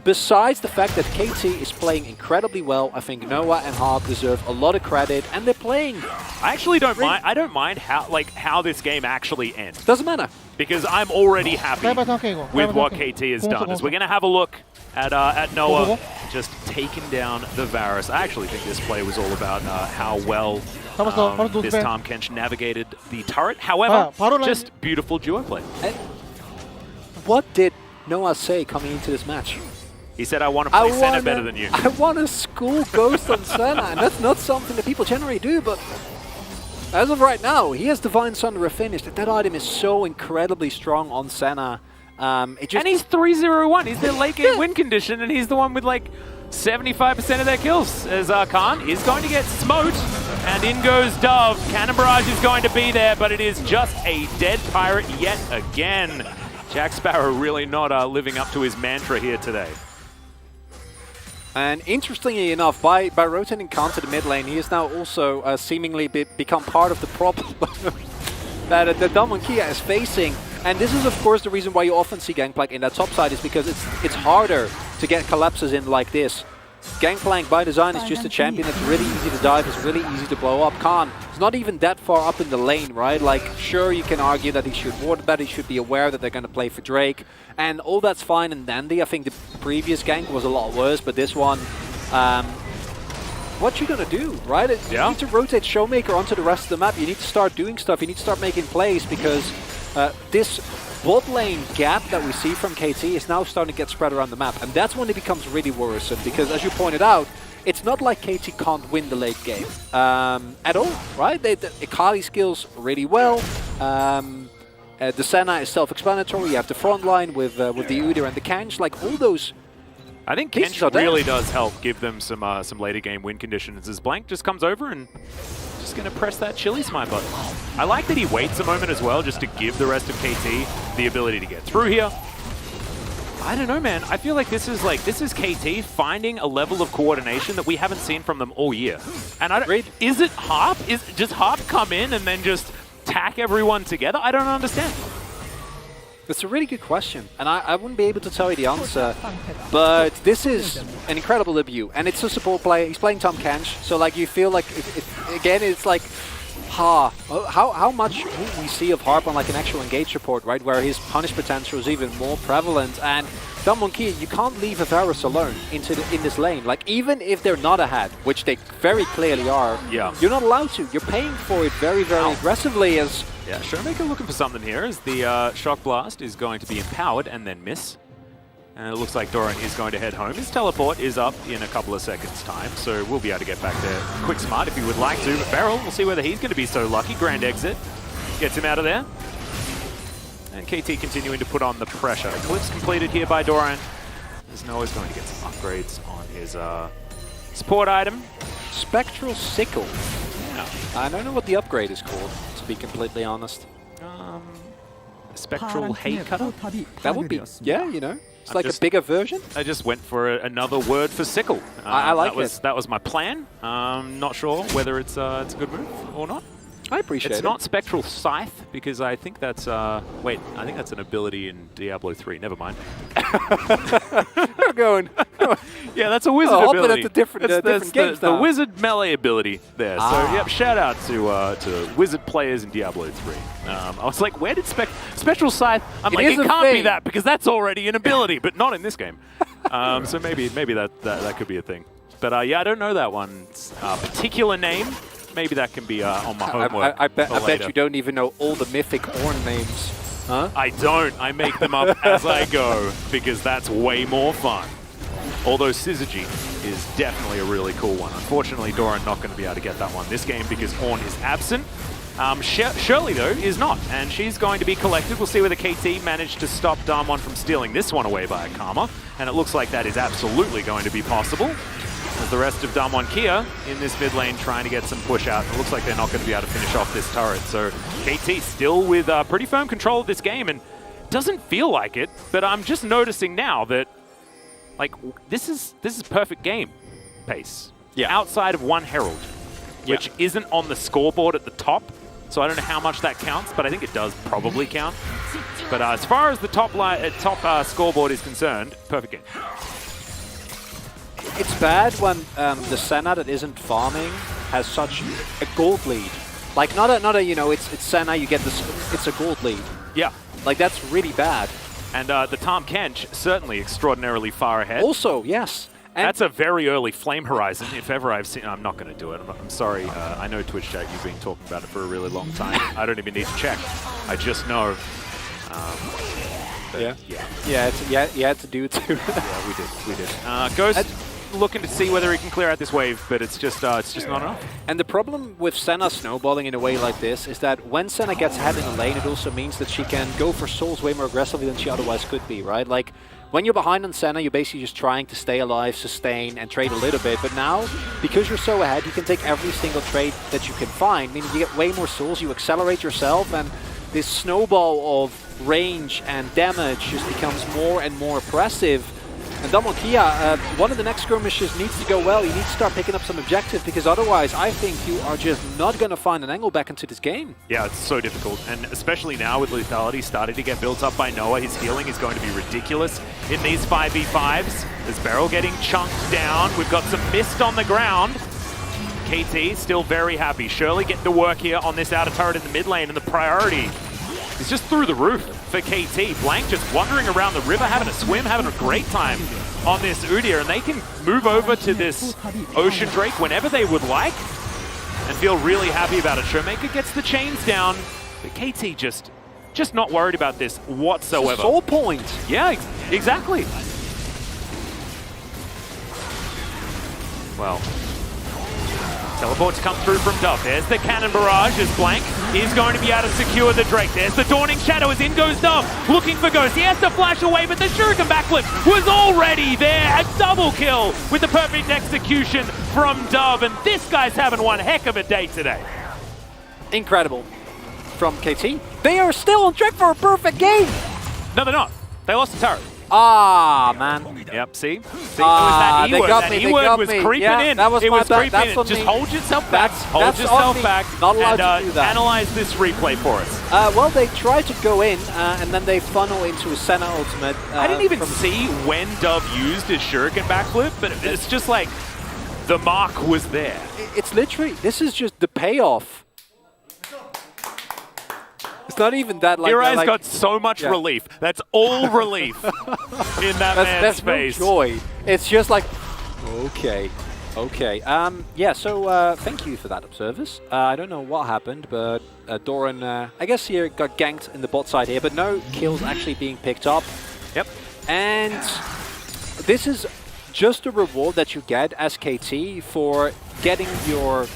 Speaker 2: besides the fact that KT is playing incredibly well, I think Noah and Harp deserve a lot of credit, and they're playing.
Speaker 1: I actually don't mind. I don't mind how this game actually ends.
Speaker 2: Doesn't matter.
Speaker 1: Because I'm already happy
Speaker 4: 짧아 생각해, 이거.
Speaker 1: with
Speaker 4: 짧아
Speaker 1: what
Speaker 4: 생각해.
Speaker 1: KT has
Speaker 4: 공수,
Speaker 1: done. As
Speaker 4: 공수.
Speaker 1: we're going to have a look at Noah
Speaker 4: 공수.
Speaker 1: just taking down the Varus. I actually think this play was all about how well
Speaker 4: 잡았어. 바로
Speaker 1: this
Speaker 4: 노스페.
Speaker 1: Tom Kench navigated the turret. However,
Speaker 4: 바로 라인.
Speaker 1: just beautiful duo play.
Speaker 2: And what did Noah say coming into this match?
Speaker 1: He said, I want to play Senna better than you.
Speaker 2: I want to school Ghost on Senna, and that's not something that people generally do, but as of right now, he has Divine Sunderer finished. That item is so incredibly strong on Senna.
Speaker 1: And he's 3-0-1. He's their late game win condition, and he's the one with like 75% of their kills. As Khan is going to get smote, and in goes Dove. Cannon Barrage is going to be there, but it is just a dead pirate yet again. Jack Sparrow really not living up to his mantra here today.
Speaker 2: And interestingly enough, by rotating Khan to the mid lane, he has now also seemingly become part of the problem that Damwon Kia is facing. And this is, of course, the reason why you often see Gangplank in that top side, is because it's harder to get collapses in like this. Gangplank, by design, is just a champion that's really easy to dive, it's really easy to blow up. Khan is not even that far up in the lane, right? Like, sure, you can argue that he should ward that, he should be aware that they're going to play for Drake, and all that's fine and dandy. I think the previous gank was a lot worse, but this one, what you gonna do, right? You need to rotate Showmaker onto the rest of the map. You need to start doing stuff, you need to start making plays, because this bot lane gap that we see from KT is now starting to get spread around the map, and that's when it becomes really worrisome, because as you pointed out, it's not like KT can't win the late game at all, right? The Akali skills really well. The Senna is self-explanatory. You have the front line with the Udyr and the Kanj, like all those.
Speaker 1: I think Kench really does help give them some later game win conditions, as Blank just comes over and just going to press that chili smite button. I like that he waits a moment as well, just to give the rest of KT the ability to get through here. I don't know, man. I feel like this is KT finding a level of coordination that we haven't seen from them all year. And I don't, is it Harp? Does Harp come in and then just tack everyone together? I don't understand.
Speaker 2: It's a really good question, and I wouldn't be able to tell you the answer, but this is an incredible debut, and it's a support player. He's playing Tom Kench, so like you feel like, again, it's like, how much we see of Harp on like an actual engage support, right, where his punish potential is even more prevalent, and Damwon Kia, you can't leave a Varus alone in this lane. Like, even if they're not ahead, which they very clearly are, you're not allowed to. You're paying for it very, very aggressively as...
Speaker 1: Yeah, Showmaker looking for something here, as the Shock Blast is going to be empowered and then miss. And it looks like Doran is going to head home. His teleport is up in a couple of seconds' time, so we'll be able to get back there quick smart if he would like to. But Beryl, we'll see whether he's going to be so lucky. Grand exit gets him out of there. And KT continuing to put on the pressure. Eclipse completed here by Doran. As Noah's going to get some upgrades on his support item.
Speaker 2: Spectral Sickle. Yeah. I don't know what the upgrade is called, to be completely honest.
Speaker 1: Spectral Hay Cutter?
Speaker 2: That would be, yeah, you know. It's like a bigger version.
Speaker 1: I just went for another word for sickle.
Speaker 2: I like it.
Speaker 1: That was my plan. Not sure whether it's a good move or not.
Speaker 2: I appreciate it.
Speaker 1: It's not Spectral Scythe, because I think that's, wait, I think that's an ability in Diablo 3. Never mind.
Speaker 2: We're going.
Speaker 1: Yeah, that's a wizard ability.
Speaker 2: At the different games
Speaker 1: the wizard melee ability there. So, yep, shout out to wizard players in Diablo 3. I was like, where did Spectral Scythe? I'm like, it can't be that, because that's already an ability, but not in this game. So maybe that could be a thing. But yeah, I don't know that one's particular name. Maybe that can be on my homework.
Speaker 2: I bet you don't even know all the mythic horn names. Huh?
Speaker 1: I don't. I make them up as I go, because that's way more fun. Although Syzygy is definitely a really cool one. Unfortunately, Doran not going to be able to get that one this game because Ornn is absent. Shirley, though, is not, and she's going to be collected. We'll see whether KT managed to stop Damwon from stealing this one away by Karma, and it looks like that is absolutely going to be possible. As the rest of Damwon Kia in this mid lane trying to get some push out. It looks like they're not going to be able to finish off this turret. So KT still with pretty firm control of this game, and doesn't feel like it, but I'm just noticing now that like this is perfect game pace. Yeah. Outside of one Herald, which isn't on the scoreboard at the top. So I don't know how much that counts, but I think it does probably count. But as far as the top scoreboard is concerned, perfect game.
Speaker 2: It's bad when the Senna that isn't farming has such a gold lead. Like not a you know, it's Senna, you get this, it's a gold lead.
Speaker 1: Yeah.
Speaker 2: Like that's really bad.
Speaker 1: And the Tahm Kench certainly extraordinarily far ahead.
Speaker 2: Also, yes. And
Speaker 1: that's a very early Flame Horizon, if ever I've seen. I'm not going to do it. I'm sorry. I know Twitch chat, you've been talking about it for a really long time. I don't even need to check. I just know.
Speaker 2: Yeah.
Speaker 1: Yeah.
Speaker 2: You had to do it too.
Speaker 1: Yeah, we did. Ghost looking to see whether he can clear out this wave, but it's just not enough.
Speaker 2: And the problem with Senna snowballing in a way like this is that when Senna gets ahead in the lane, it also means that she can go for souls way more aggressively than she otherwise could be, right? Like, when you're behind on Senna, you're basically just trying to stay alive, sustain, and trade a little bit. But now, because you're so ahead, you can take every single trade that you can find, meaning you get way more souls, you accelerate yourself, and this snowball of range and damage just becomes more and more oppressive. And Damonkia, one of the next skirmishes needs to go well. You need to start picking up some objectives, because otherwise I think you are just not going to find an angle back into this game.
Speaker 1: Yeah, it's so difficult. And especially now with lethality starting to get built up by Noah, his healing is going to be ridiculous in these 5v5s. There's Beryl getting chunked down. We've got some mist on the ground. KT still very happy. Shirley getting to work here on this outer turret in the mid lane, and the priority is just through the roof for KT. Blank just wandering around the river, having a swim, having a great time on this Udyr, and they can move over to this Ocean Drake whenever they would like and feel really happy about it. Showmaker gets the chains down, but KT just not worried about this whatsoever.
Speaker 2: It's a soul point.
Speaker 1: Yeah, exactly. Well, teleport to come through from Dove. There's the cannon barrage as Blank is going to be able to secure the Drake. There's the Dawning Shadow as in goes Dove, looking for Ghost. He has to flash away, but the Shuriken backflip was already there. A double kill with the perfect execution from Dove, and this guy's having one heck of a day today.
Speaker 2: Incredible from KT. They are still on track for a perfect game.
Speaker 1: No, they're not. They lost the turret.
Speaker 2: Ah, man.
Speaker 1: Yep, see? It was that
Speaker 2: they
Speaker 1: E-word.
Speaker 2: got
Speaker 1: That
Speaker 2: me, they
Speaker 1: E-word
Speaker 2: got
Speaker 1: was
Speaker 2: me.
Speaker 1: creeping
Speaker 2: Yeah,
Speaker 1: in.
Speaker 2: that was
Speaker 1: it
Speaker 2: my
Speaker 1: was
Speaker 2: bad.
Speaker 1: creeping
Speaker 2: That's
Speaker 1: in.
Speaker 2: on
Speaker 1: Just
Speaker 2: me.
Speaker 1: hold yourself back. Hold
Speaker 2: That's
Speaker 1: yourself
Speaker 2: on me.
Speaker 1: back.
Speaker 2: Not allowed
Speaker 1: and,
Speaker 2: to do that.
Speaker 1: Analyze this replay for us.
Speaker 2: Well, they try to go in, and then they funnel into a Senna ultimate.
Speaker 1: I didn't even see when Dove used his Shuriken backflip, but it's just like the mark was there.
Speaker 2: It's literally, this is just the payoff. It's not even that like...
Speaker 1: Your eyes
Speaker 2: like,
Speaker 1: got so much relief. That's all relief in that man's face.
Speaker 2: No joy. It's just like, okay. Yeah, so thank you for that, observers. I don't know what happened, but Doran, I guess here got ganked in the bot side here, but no kills actually being picked up.
Speaker 1: Yep.
Speaker 2: And this is just a reward that you get as KT for getting your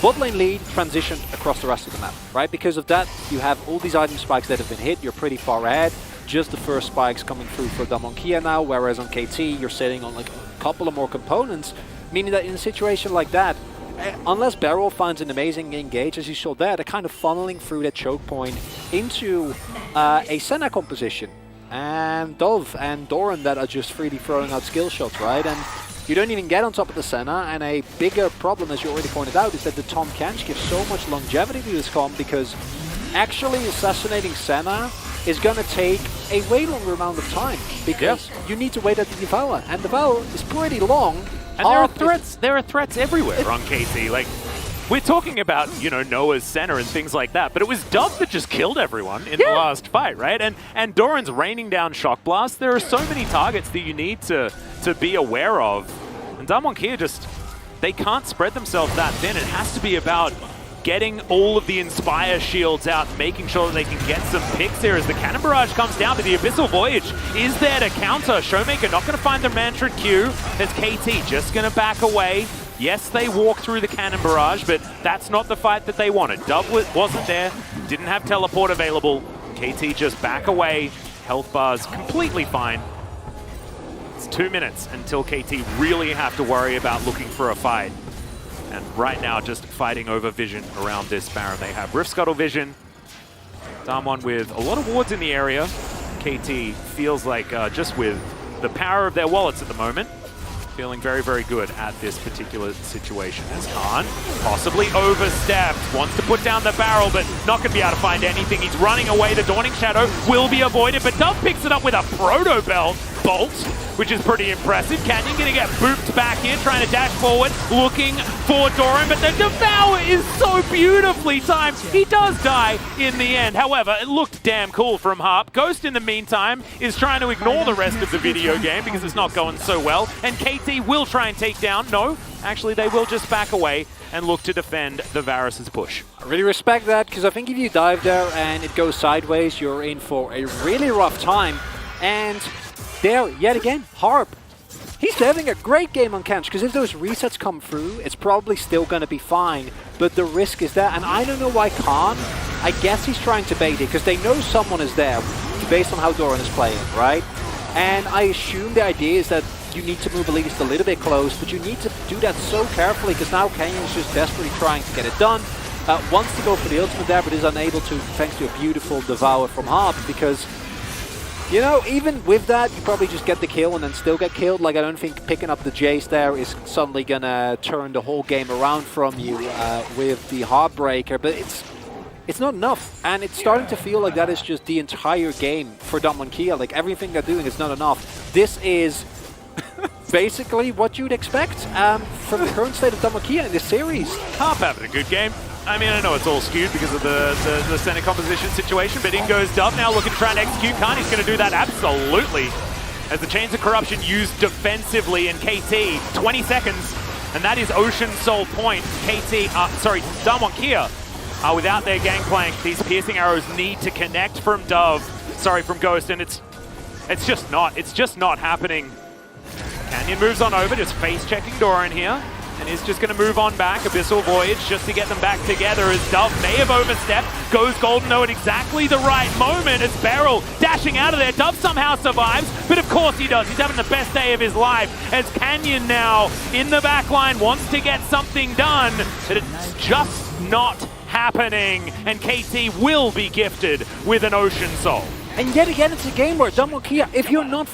Speaker 2: bot lane lead transitioned across the rest of the map, right? Because of that, you have all these item spikes that have been hit. You're pretty far ahead. Just the first spikes coming through for Damonkia now, whereas on KT, you're sitting on like a couple of more components, meaning that in a situation like that, unless Beryl finds an amazing engage, as you saw there, they're kind of funneling through that choke point into a Senna composition. And Dove and Doran that are just freely throwing out skill shots, right? And you don't even get on top of the Senna, and a bigger problem, as you already pointed out, is that the Tahm Kench gives so much longevity to this comp, because actually assassinating Senna is going to take a way longer amount of time, because you need to wait at the Devour, and Devour is pretty long.
Speaker 1: And there are threats everywhere on KT. Like, we're talking about, you know, Noah's Senna and things like that, but it was Dove that just killed everyone in the last fight, right? And Doran's raining down Shock Blast. There are so many targets that you need to be aware of. And Damonkia just, they can't spread themselves that thin. It has to be about getting all of the Inspire shields out, making sure that they can get some picks here as the Cannon Barrage comes down, but the Abyssal Voyage is there to counter. Showmaker not going to find the Mantra Q. There's KT just going to back away. Yes, they walk through the Cannon Barrage, but that's not the fight that they wanted. Dove wasn't there, didn't have teleport available. KT just back away. Health bars completely fine. It's 2 minutes until KT really have to worry about looking for a fight. And right now, just fighting over vision around this Baron. They have Rift Scuttle vision. Damwon with a lot of wards in the area. KT feels like just with the power of their wallets at the moment, feeling very, very good at this particular situation. As Khan possibly overstepped, wants to put down the barrel, but not going to be able to find anything. He's running away. The Dawning Shadow will be avoided, but Dove picks it up with a Proto Belt. bolt, which is pretty impressive. Canyon going to get booped back in, trying to dash forward, looking for Doran, but the Devour is so beautifully timed. He does die in the end. However, it looked damn cool from Harp. Ghost, in the meantime, is trying to ignore the rest of the video game because it's not going so well, and KT will try and take down. No, actually, they will just back away and look to defend the Varus' push.
Speaker 2: I really respect that, because I think if you dive there and it goes sideways, you're in for a really rough time. And there, yet again, Harp. He's having a great game on Kench, because if those resets come through, it's probably still going to be fine. But the risk is there, and I don't know why Khan. I guess he's trying to bait it, because they know someone is there, based on how Doran is playing, right? And I assume the idea is that you need to move at least a little bit close, but you need to do that so carefully, because now Kenyon is just desperately trying to get it done. Wants to go for the ultimate there, but is unable to, thanks to a beautiful Devour from Harp, because, you know, even with that, you probably just get the kill and then still get killed. Like, I don't think picking up the Jace there is suddenly gonna turn the whole game around from you with the Heartbreaker, but it's not enough, and it's starting to feel like that is just the entire game for Damwon Kia. Like, everything they're doing is not enough. This is basically what you'd expect from the current state of Damwon Kia in this series.
Speaker 1: Harp having a good game. I mean, I know it's all skewed because of the center composition situation, but in goes Dove now looking to try and execute. Khan, he's going to do that absolutely. As the Chains of Corruption used defensively in KT, 20 seconds, and that is Ocean Soul point. Damwon Kia without their gangplank. These piercing arrows need to connect from Ghost, and it's just not happening. Canyon moves on over, just face-checking Doran here, and is just going to move on back. Abyssal Voyage just to get them back together as Dove may have overstepped. Goes Golden though at exactly the right moment as Beryl dashing out of there. Dove somehow survives, but of course he does. He's having the best day of his life as Canyon now in the back line wants to get something done, but it's just not happening, and KT will be gifted with an Ocean Soul.
Speaker 2: And yet again, it's a game where Damwon Kia, if you're not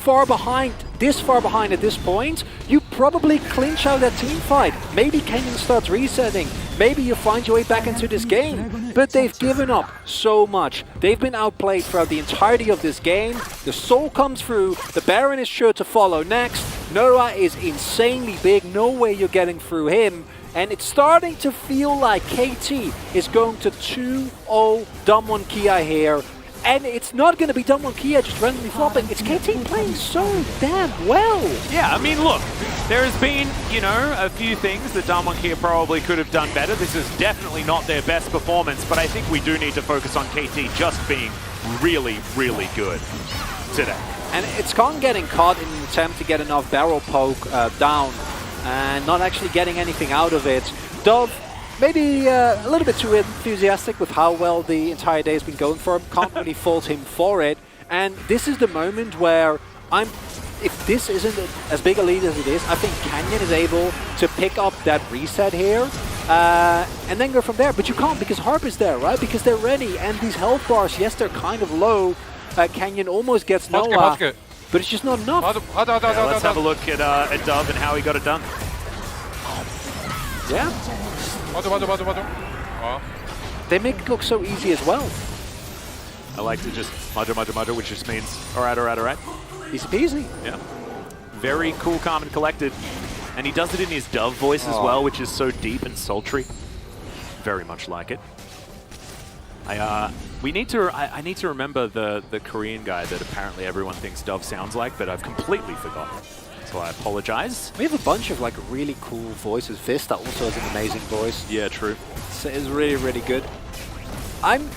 Speaker 2: this far behind at this point, you probably clinch out that team fight. Maybe Kenyon starts resetting. Maybe you find your way back into this game. But they've given up so much. They've been outplayed throughout the entirety of this game. The Soul comes through. The Baron is sure to follow next. Noah is insanely big. No way you're getting through him. And it's starting to feel like KT is going to 2-0 Damwon Kia here. And it's not going to be Damwon Kia just randomly flopping. It's KT playing so damn well.
Speaker 1: Yeah, I mean, look, there has been, you know, a few things that Damwon Kia probably could have done better. This is definitely not their best performance, but I think we do need to focus on KT just being really, really good today.
Speaker 2: And it's Kong getting caught in an attempt to get enough barrel poke down and not actually getting anything out of it. Dove, maybe a little bit too enthusiastic with how well the entire day has been going for him. Can't really fault him for it. And this is the moment where if this isn't as big a lead as it is, I think Canyon is able to pick up that reset here and then go from there. But you can't, because Harp is there, right? Because they're ready. And these health bars, yes, they're kind of low. Canyon almost gets Noah, but it's just not enough.
Speaker 1: Let's have a look at Dove and how he got it done.
Speaker 2: Yeah. They make it look so easy as well.
Speaker 1: I like to just mudder, which just means all right.
Speaker 2: Easy peasy.
Speaker 1: Yeah. Very cool, calm, and collected. And he does it in his Dove voice as well, which is so deep and sultry. Very much like it. I need to remember the Korean guy that apparently everyone thinks Dove sounds like, but I've completely forgotten. So I apologize.
Speaker 2: We have a bunch of like really cool voices. Vista also has an amazing voice.
Speaker 1: Yeah, true.
Speaker 2: It's really, really good. I'm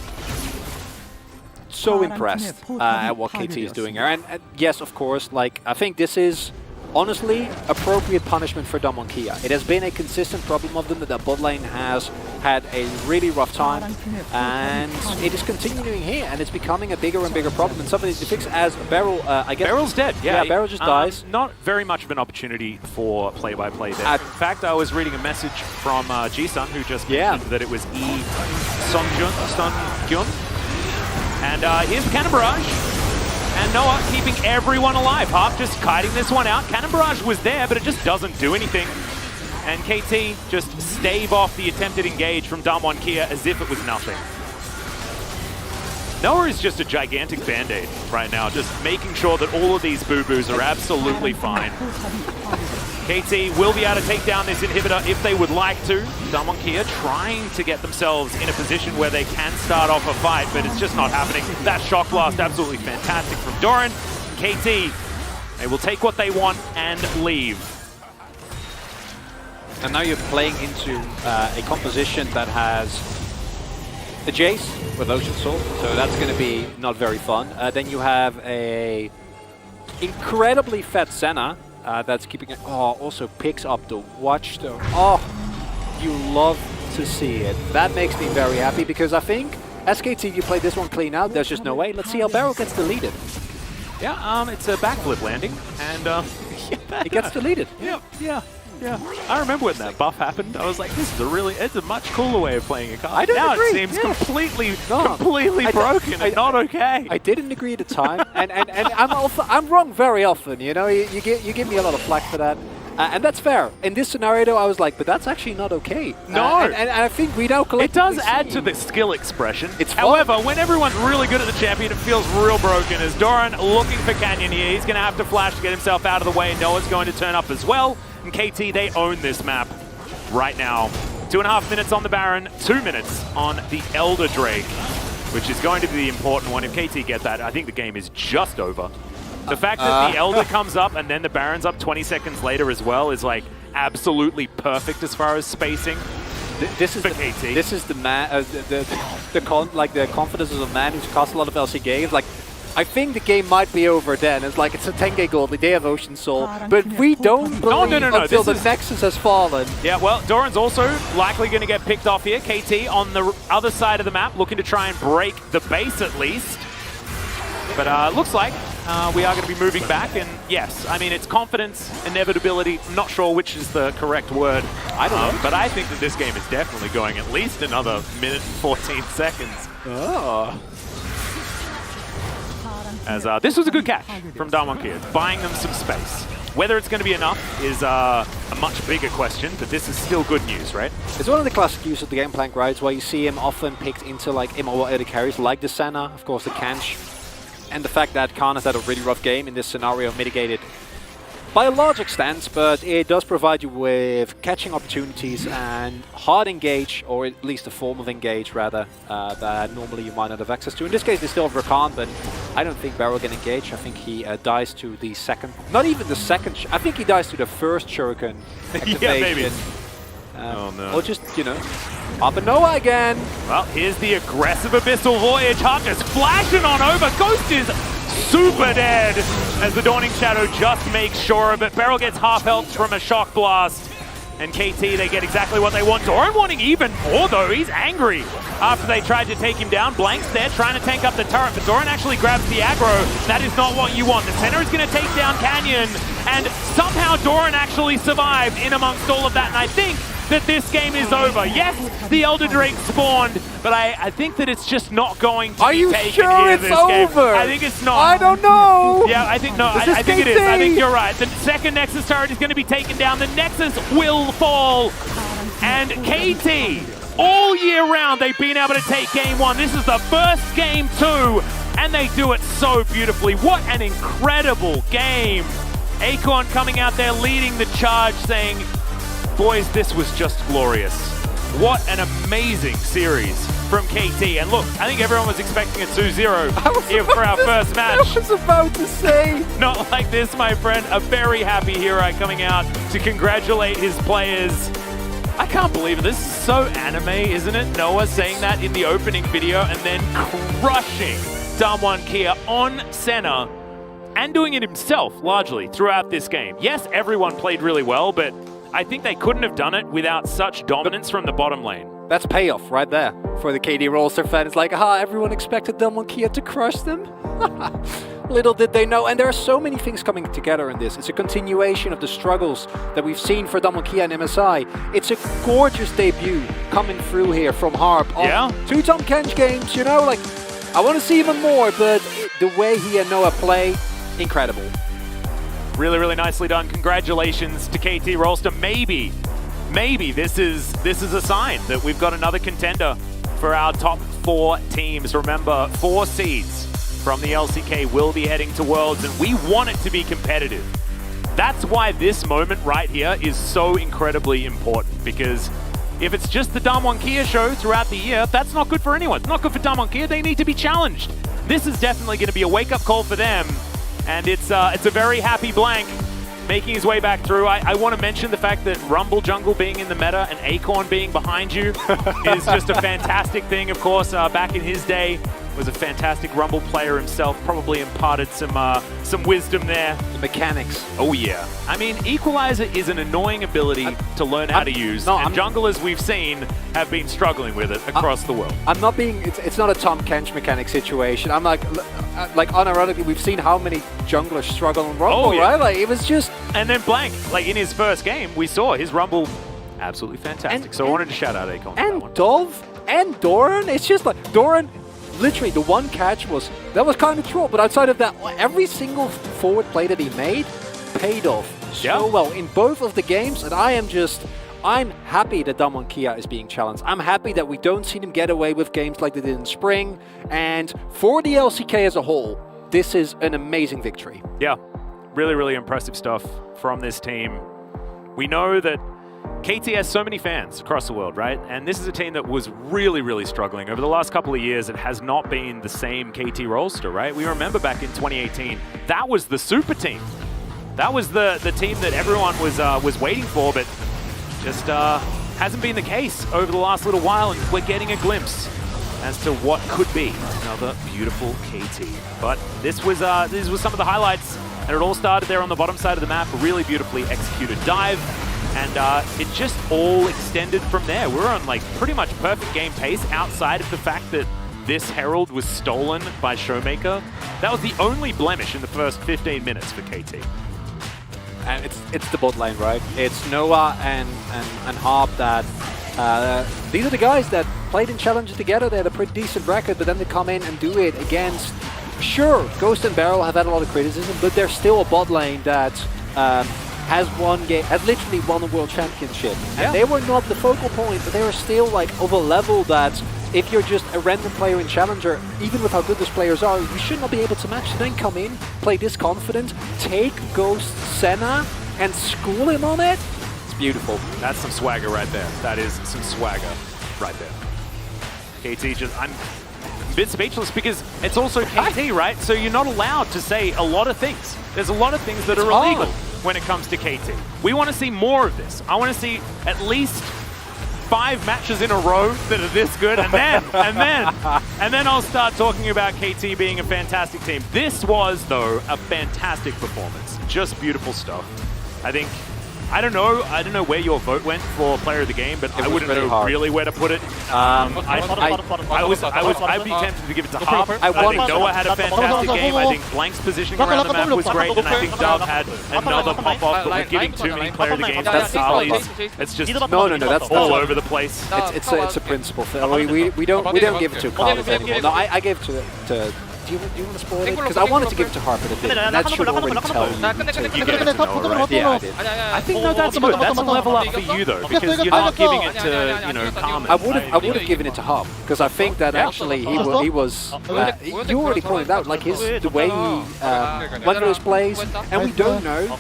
Speaker 2: so impressed at what KT is doing here. And yes, of course, like I think this is honestly appropriate punishment for Damwon Kia. It has been a consistent problem of them that the bot lane has had a really rough time, and it is continuing here, and it's becoming a bigger and bigger problem, and something to fix as Beryl, I guess.
Speaker 1: Beryl's dead, yeah.
Speaker 2: Yeah, Beryl just dies.
Speaker 1: Not very much of an opportunity for play-by-play there. In fact, I was reading a message from Ji-sun, who just mentioned that it was Sun-gyun. And here's Cannon Barrage. And Noah keeping everyone alive. Harp just kiting this one out. Cannon Barrage was there, but it just doesn't do anything. And KT just stave off the attempted engage from Damwon Kia as if it was nothing. Noah is just a gigantic band-aid right now, just making sure that all of these boo-boos are absolutely fine. KT will be able to take down this inhibitor if they would like to. Damwon Kia trying to get themselves in a position where they can start off a fight, but it's just not happening. That shock blast, absolutely fantastic from Doran. KT, they will take what they want and leave.
Speaker 2: And now you're playing into a composition that has a Jace with Ocean Soul, so that's going to be not very fun. Then you have a incredibly fat Senna that's keeping it. Oh, also picks up the Watchstone. Oh, you love to see it. That makes me very happy because I think SKT, you play this one clean out. There's just no way. Let's see how Barrow gets deleted.
Speaker 1: Yeah, it's a backflip landing, and
Speaker 2: It gets deleted.
Speaker 1: Yeah. I remember when that buff happened. I was like, this is it's a much cooler way of playing a card.
Speaker 2: I don't
Speaker 1: now
Speaker 2: agree.
Speaker 1: It seems completely
Speaker 2: I
Speaker 1: broken and not okay.
Speaker 2: I didn't agree at the time, and I'm wrong very often. You know, you give me a lot of flack for that, and that's fair. In this scenario, though, I was like, but that's actually not okay.
Speaker 1: No,
Speaker 2: and I think we now
Speaker 1: it
Speaker 2: collectively
Speaker 1: does add
Speaker 2: see-
Speaker 1: to the skill expression.
Speaker 2: It's fun.
Speaker 1: However, when everyone's really good at the champion, it feels real broken. As Doran looking for Canyon here, he's going to have to flash to get himself out of the way. Noah's going to turn up as well. And KT, they own this map right now. 2.5 minutes on the Baron, 2 minutes on the Elder Drake, which is going to be the important one. If KT get that, I think the game is just over. The fact that the Elder comes up and then the Baron's up 20 seconds later as well is like absolutely perfect as far as spacing.
Speaker 2: This is
Speaker 1: for
Speaker 2: the,
Speaker 1: KT.
Speaker 2: This is the man, the confidence of a man who's cast a lot of LCK games. Like, I think the game might be over then. It's like it's a 10k gold, they have Ocean Soul, but we don't believe
Speaker 1: no.
Speaker 2: until
Speaker 1: This
Speaker 2: the Nexus has fallen.
Speaker 1: Yeah, well, Doran's also likely going to get picked off here. KT on the other side of the map, looking to try and break the base at least. But looks like we are going to be moving back, and yes, I mean, it's confidence, inevitability. I'm not sure which is the correct word.
Speaker 2: I don't know.
Speaker 1: But I think that this game is definitely going at least another minute and 14 seconds.
Speaker 2: Oh.
Speaker 1: As this was a good catch from Damwon Kia, buying them some space. Whether it's going to be enough is a much bigger question, but this is still good news, right?
Speaker 2: It's one of the classic use of the game plank, right? Where you see him often picked into like immobile early carries, like the Senna, of course the Kanch, and the fact that Khan has had a really rough game in this scenario mitigated by a large extent, but it does provide you with catching opportunities and hard engage, or at least a form of engage rather, that normally you might not have access to. In this case, they still have Rakan, but I don't think Barrow can engage. I think he dies to the second, not even the second, I think he dies to the first Shuriken activation.
Speaker 1: Yeah, maybe. Oh no.
Speaker 2: Or just, you know, up and Noah again.
Speaker 1: Well, here's the aggressive Abyssal Voyage. Hart just flashing on over. Ghost is super dead as the Dawning Shadow just makes sure of it. Beryl gets half health from a shock blast. And KT, they get exactly what they want. Doran wanting even more, though. He's angry after they tried to take him down. Blank's there trying to tank up the turret, but Doran actually grabs the aggro. That is not what you want. The center is going to take down Canyon, and somehow Doran actually survived in amongst all of that, and I think that this game is over. Yes, the Elder Drake spawned, but I think that it's just not going to be taken here.
Speaker 2: Are you sure it's
Speaker 1: this game.
Speaker 2: over?
Speaker 1: I think it's not.
Speaker 2: I don't know.
Speaker 1: Yeah, I think no. I think it is. I think you're right. The second Nexus turret is going to be taken down. The Nexus will fall. And KT, all year round, they've been able to take game one. This is the first game two, and they do it so beautifully. What an incredible game. Acorn coming out there leading the charge, saying, boys, this was just glorious. What an amazing series from KT. And look, I think everyone was expecting a 2-0 here for our first match.
Speaker 2: I was about to say.
Speaker 1: Not like this, my friend. A very happy Hero coming out to congratulate his players. I can't believe it. This is so anime, isn't it? Noah saying that in the opening video and then crushing Damwon Kia on Senna and doing it himself largely throughout this game. Yes, everyone played really well, but I think they couldn't have done it without such dominance from the bottom lane.
Speaker 2: That's payoff right there for the KD Rolster fan. It's like, everyone expected Damwon Kia to crush them. Little did they know. And there are so many things coming together in this. It's a continuation of the struggles that we've seen for Damwon Kia and MSI. It's a gorgeous debut coming through here from Harp.
Speaker 1: Yeah.
Speaker 2: 2 Tom Kench games, you know, like, I want to see even more, but the way he and Noah play, incredible.
Speaker 1: Really, really nicely done. Congratulations to KT Rolster. Maybe this is a sign that we've got another contender for our top 4 teams. Remember, 4 seeds from the LCK will be heading to Worlds, and we want it to be competitive. That's why this moment right here is so incredibly important, because if it's just the Damwon Kia show throughout the year, that's not good for anyone. It's not good for Damwon Kia. They need to be challenged. This is definitely going to be a wake-up call for them, and it's a very happy Blank making his way back through. I want to mention the fact that Rumble Jungle being in the meta and Acorn being behind you is just a fantastic thing. Of course, back in his day, was a fantastic Rumble player himself, probably imparted some wisdom there.
Speaker 2: The mechanics.
Speaker 1: Oh yeah. I mean, Equalizer is an annoying ability to learn how to use, and junglers we've seen have been struggling with it across the world.
Speaker 2: I'm not being, it's not a Tom Kench mechanic situation. I'm like unironically, we've seen how many junglers struggle in Rumble, right? Like, it was just...
Speaker 1: And then Blank, like in his first game, we saw his Rumble absolutely fantastic. So I wanted to shout out Acorn for that one.
Speaker 2: And Dove and Doran, it's just like, Doran, literally the one catch was kind of troll, but outside of that, every single forward play that he made paid off so well in both of the games, and I'm happy that Damwon Kia is being challenged. I'm happy that we don't see them get away with games like they did in spring, and for the LCK as a whole, this is an amazing victory.
Speaker 1: Yeah, really, really impressive stuff from this team. We know that KT has so many fans across the world, right? And this is a team that was really, really struggling. Over the last couple of years, it has not been the same KT roster, right? We remember back in 2018, that was the super team. That was the team that everyone was waiting for, but just hasn't been the case over the last little while, and we're getting a glimpse as to what could be another beautiful KT. But this was some of the highlights, and it all started there on the bottom side of the map, a really beautifully executed dive. And it just all extended from there. We're on like pretty much perfect game pace outside of the fact that this Herald was stolen by Showmaker. That was the only blemish in the first 15 minutes for KT.
Speaker 2: And it's the bot lane, right? It's Noah and Harp that... these are the guys that played in challenges together. They had a pretty decent record, but then they come in and do it against... Sure, Ghost and Barrel have had a lot of criticism, but they're still a bot lane that... has literally won a world championship. And they were not the focal point, but they were still like of a level that if you're just a random player in Challenger, even with how good those players are, you should not be able to match. So then come in, play this confident, take Ghost Senna and school him on it. It's beautiful.
Speaker 1: That's some swagger right there. That is some swagger right there. KT just, I'm a bit speechless because it's also KT, right? So you're not allowed to say a lot of things. There's a lot of things that are illegal when it comes to KT. We want to see more of this. I want to see at least 5 matches in a row that are this good, and then I'll start talking about KT being a fantastic team. This was, though, a fantastic performance. Just beautiful stuff. I don't know where your vote went for player of the game, but I wouldn't know really where to put it. I'd be tempted to give it to Harp. I think Noah had a fantastic game. I think Blank's positioning around the map was great, and I think Dove had another pop-off, but we're giving too many player of the games to Sally's. It's just
Speaker 2: no, that's
Speaker 1: all over the place.
Speaker 2: It's a principle. We don't give it to Carlos anymore. No, I gave it to do you want to spoil it? Because I wanted to give it to Harper, but that should already tell you.
Speaker 1: I think that's good. That's a level up for you though, because you're not giving it to Carmen.
Speaker 2: I would have given it to Harp because I think that actually he was. You already pointed out like the way he went those plays, and we don't know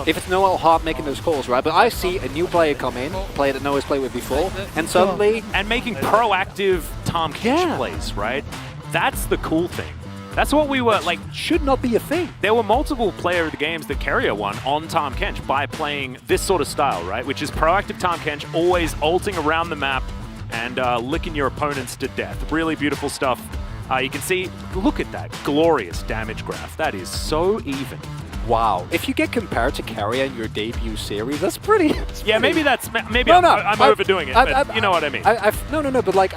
Speaker 2: if it's Noah or Harp making those calls, right? But I see a new player come in, a player that Noah's played with before, and suddenly
Speaker 1: making proactive Tom Kench plays, right? That's the cool thing. That's what we were like.
Speaker 2: Should not be a thing.
Speaker 1: There were multiple player of the games that Carrier won on Tom Kench by playing this sort of style, right? Which is proactive Tom Kench, always ulting around the map and licking your opponents to death. Really beautiful stuff. You can see, look at that glorious damage graph. That is so even.
Speaker 2: Wow. If you get compared to Carrier in your debut series, that's pretty...
Speaker 1: Yeah, maybe I'm overdoing it, but you know what I mean.
Speaker 2: No, but like,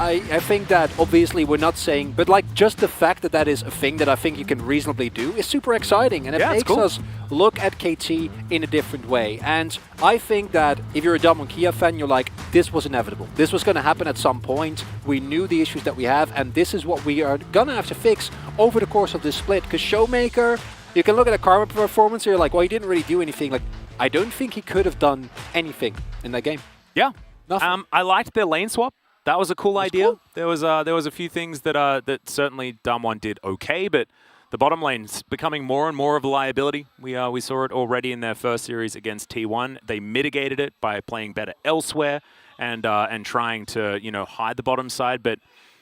Speaker 2: I think that obviously we're not saying, but like just the fact that that is a thing that I think you can reasonably do is super exciting, and it makes us look at KT in a different way. And I think that if you're a Damwon Kia fan, you're like, this was inevitable. This was going to happen at some point. We knew the issues that we have, and this is what we are going to have to fix over the course of this split. Because Showmaker, you can look at a Karma performance and you're like, well, he didn't really do anything. Like, I don't think he could have done anything in that game.
Speaker 1: Yeah.
Speaker 2: Nothing.
Speaker 1: I liked their lane swap. That was a cool idea.
Speaker 2: cool.
Speaker 1: There was a few things that that certainly Damwon did okay, but the bottom lane's becoming more and more of a liability. We saw it already in their first series against T1. They mitigated it by playing better elsewhere and trying to hide the bottom side. But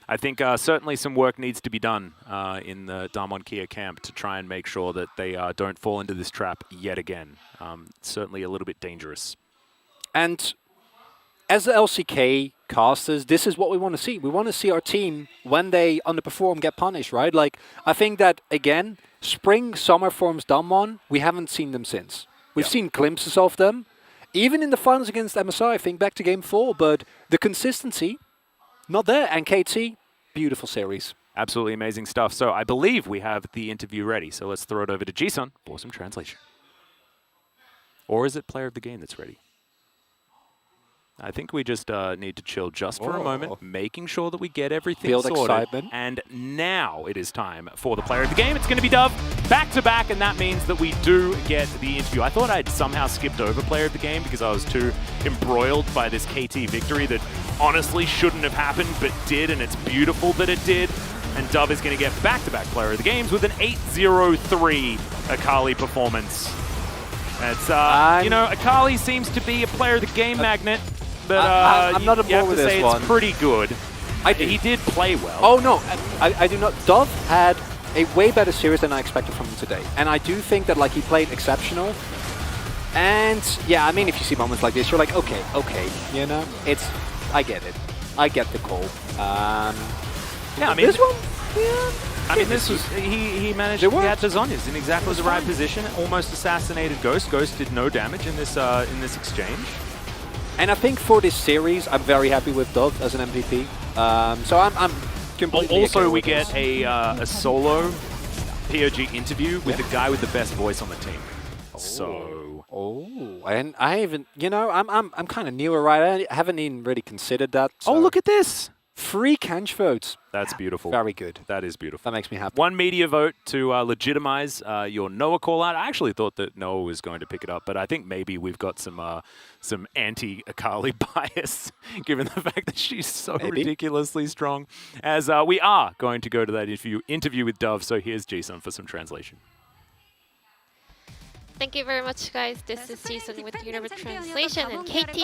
Speaker 1: I think certainly some work needs to be done in the Damwon Kia camp to try and make sure that they don't fall into this trap yet again. Certainly a little bit dangerous.
Speaker 2: And as the LCK casters, this is what we want to see. We want to see our team, when they underperform, get punished, right? Like, I think that, again, spring, summer forms Damwon, we haven't seen them since. We've seen glimpses of them. Even in the finals against MSI, I think back to game 4, but the consistency, not there. And KT, beautiful series.
Speaker 1: Absolutely amazing stuff. So I believe we have the interview ready. So let's throw it over to Jisun for some translation. Or is it player of the game that's ready? I think we just need to chill just for a moment, making sure that we get everything
Speaker 2: Build
Speaker 1: sorted.
Speaker 2: excitement.
Speaker 1: And now it is time for the player of the game. It's going to be Dove back-to-back, and that means that we do get the interview. I thought I'd somehow skipped over player of the game because I was too embroiled by this KT victory that honestly shouldn't have happened, but did, and it's beautiful that it did. And Dove is going to get back-to-back player of the games with an 8-0-3 Akali performance. It's, Akali seems to be a player of the game magnet. But
Speaker 2: I'm not
Speaker 1: you have
Speaker 2: aboard with
Speaker 1: to
Speaker 2: this
Speaker 1: say
Speaker 2: one.
Speaker 1: It's pretty good.
Speaker 2: I do.
Speaker 1: He did play well.
Speaker 2: Oh, no, I do not. Dove had a way better series than I expected from him today. And I do think that, like, he played exceptional. And, yeah, I mean, if you see moments like this, you're like, okay, I get it. I get the call.
Speaker 1: Yeah, I mean,
Speaker 2: this one?
Speaker 1: I mean, this was he managed to get the Zhonya's in exactly the right position. Almost assassinated Ghost. Ghost did no damage in this exchange.
Speaker 2: And I think for this series, I'm very happy with Dove as an MVP. So I'm completely
Speaker 1: Also,
Speaker 2: okay
Speaker 1: we
Speaker 2: with
Speaker 1: get
Speaker 2: this.
Speaker 1: a solo POG interview with the guy with the best voice on the team. So.
Speaker 2: Oh, and I haven't. I'm kind of newer, right? I haven't even really considered that. So.
Speaker 1: Oh, look at this!
Speaker 2: 3 Kench votes.
Speaker 1: That's beautiful.
Speaker 2: Very good.
Speaker 1: That is beautiful.
Speaker 2: That makes me happy.
Speaker 1: 1 media vote to legitimize your Noah call out. I actually thought that Noah was going to pick it up, but I think maybe we've got some anti-Akali bias, given the fact that she's so ridiculously strong. As we are going to go to that interview with Dove, so here's Jason for some translation.
Speaker 6: Thank you very much, guys. This is Jason with Universe Translation, and KT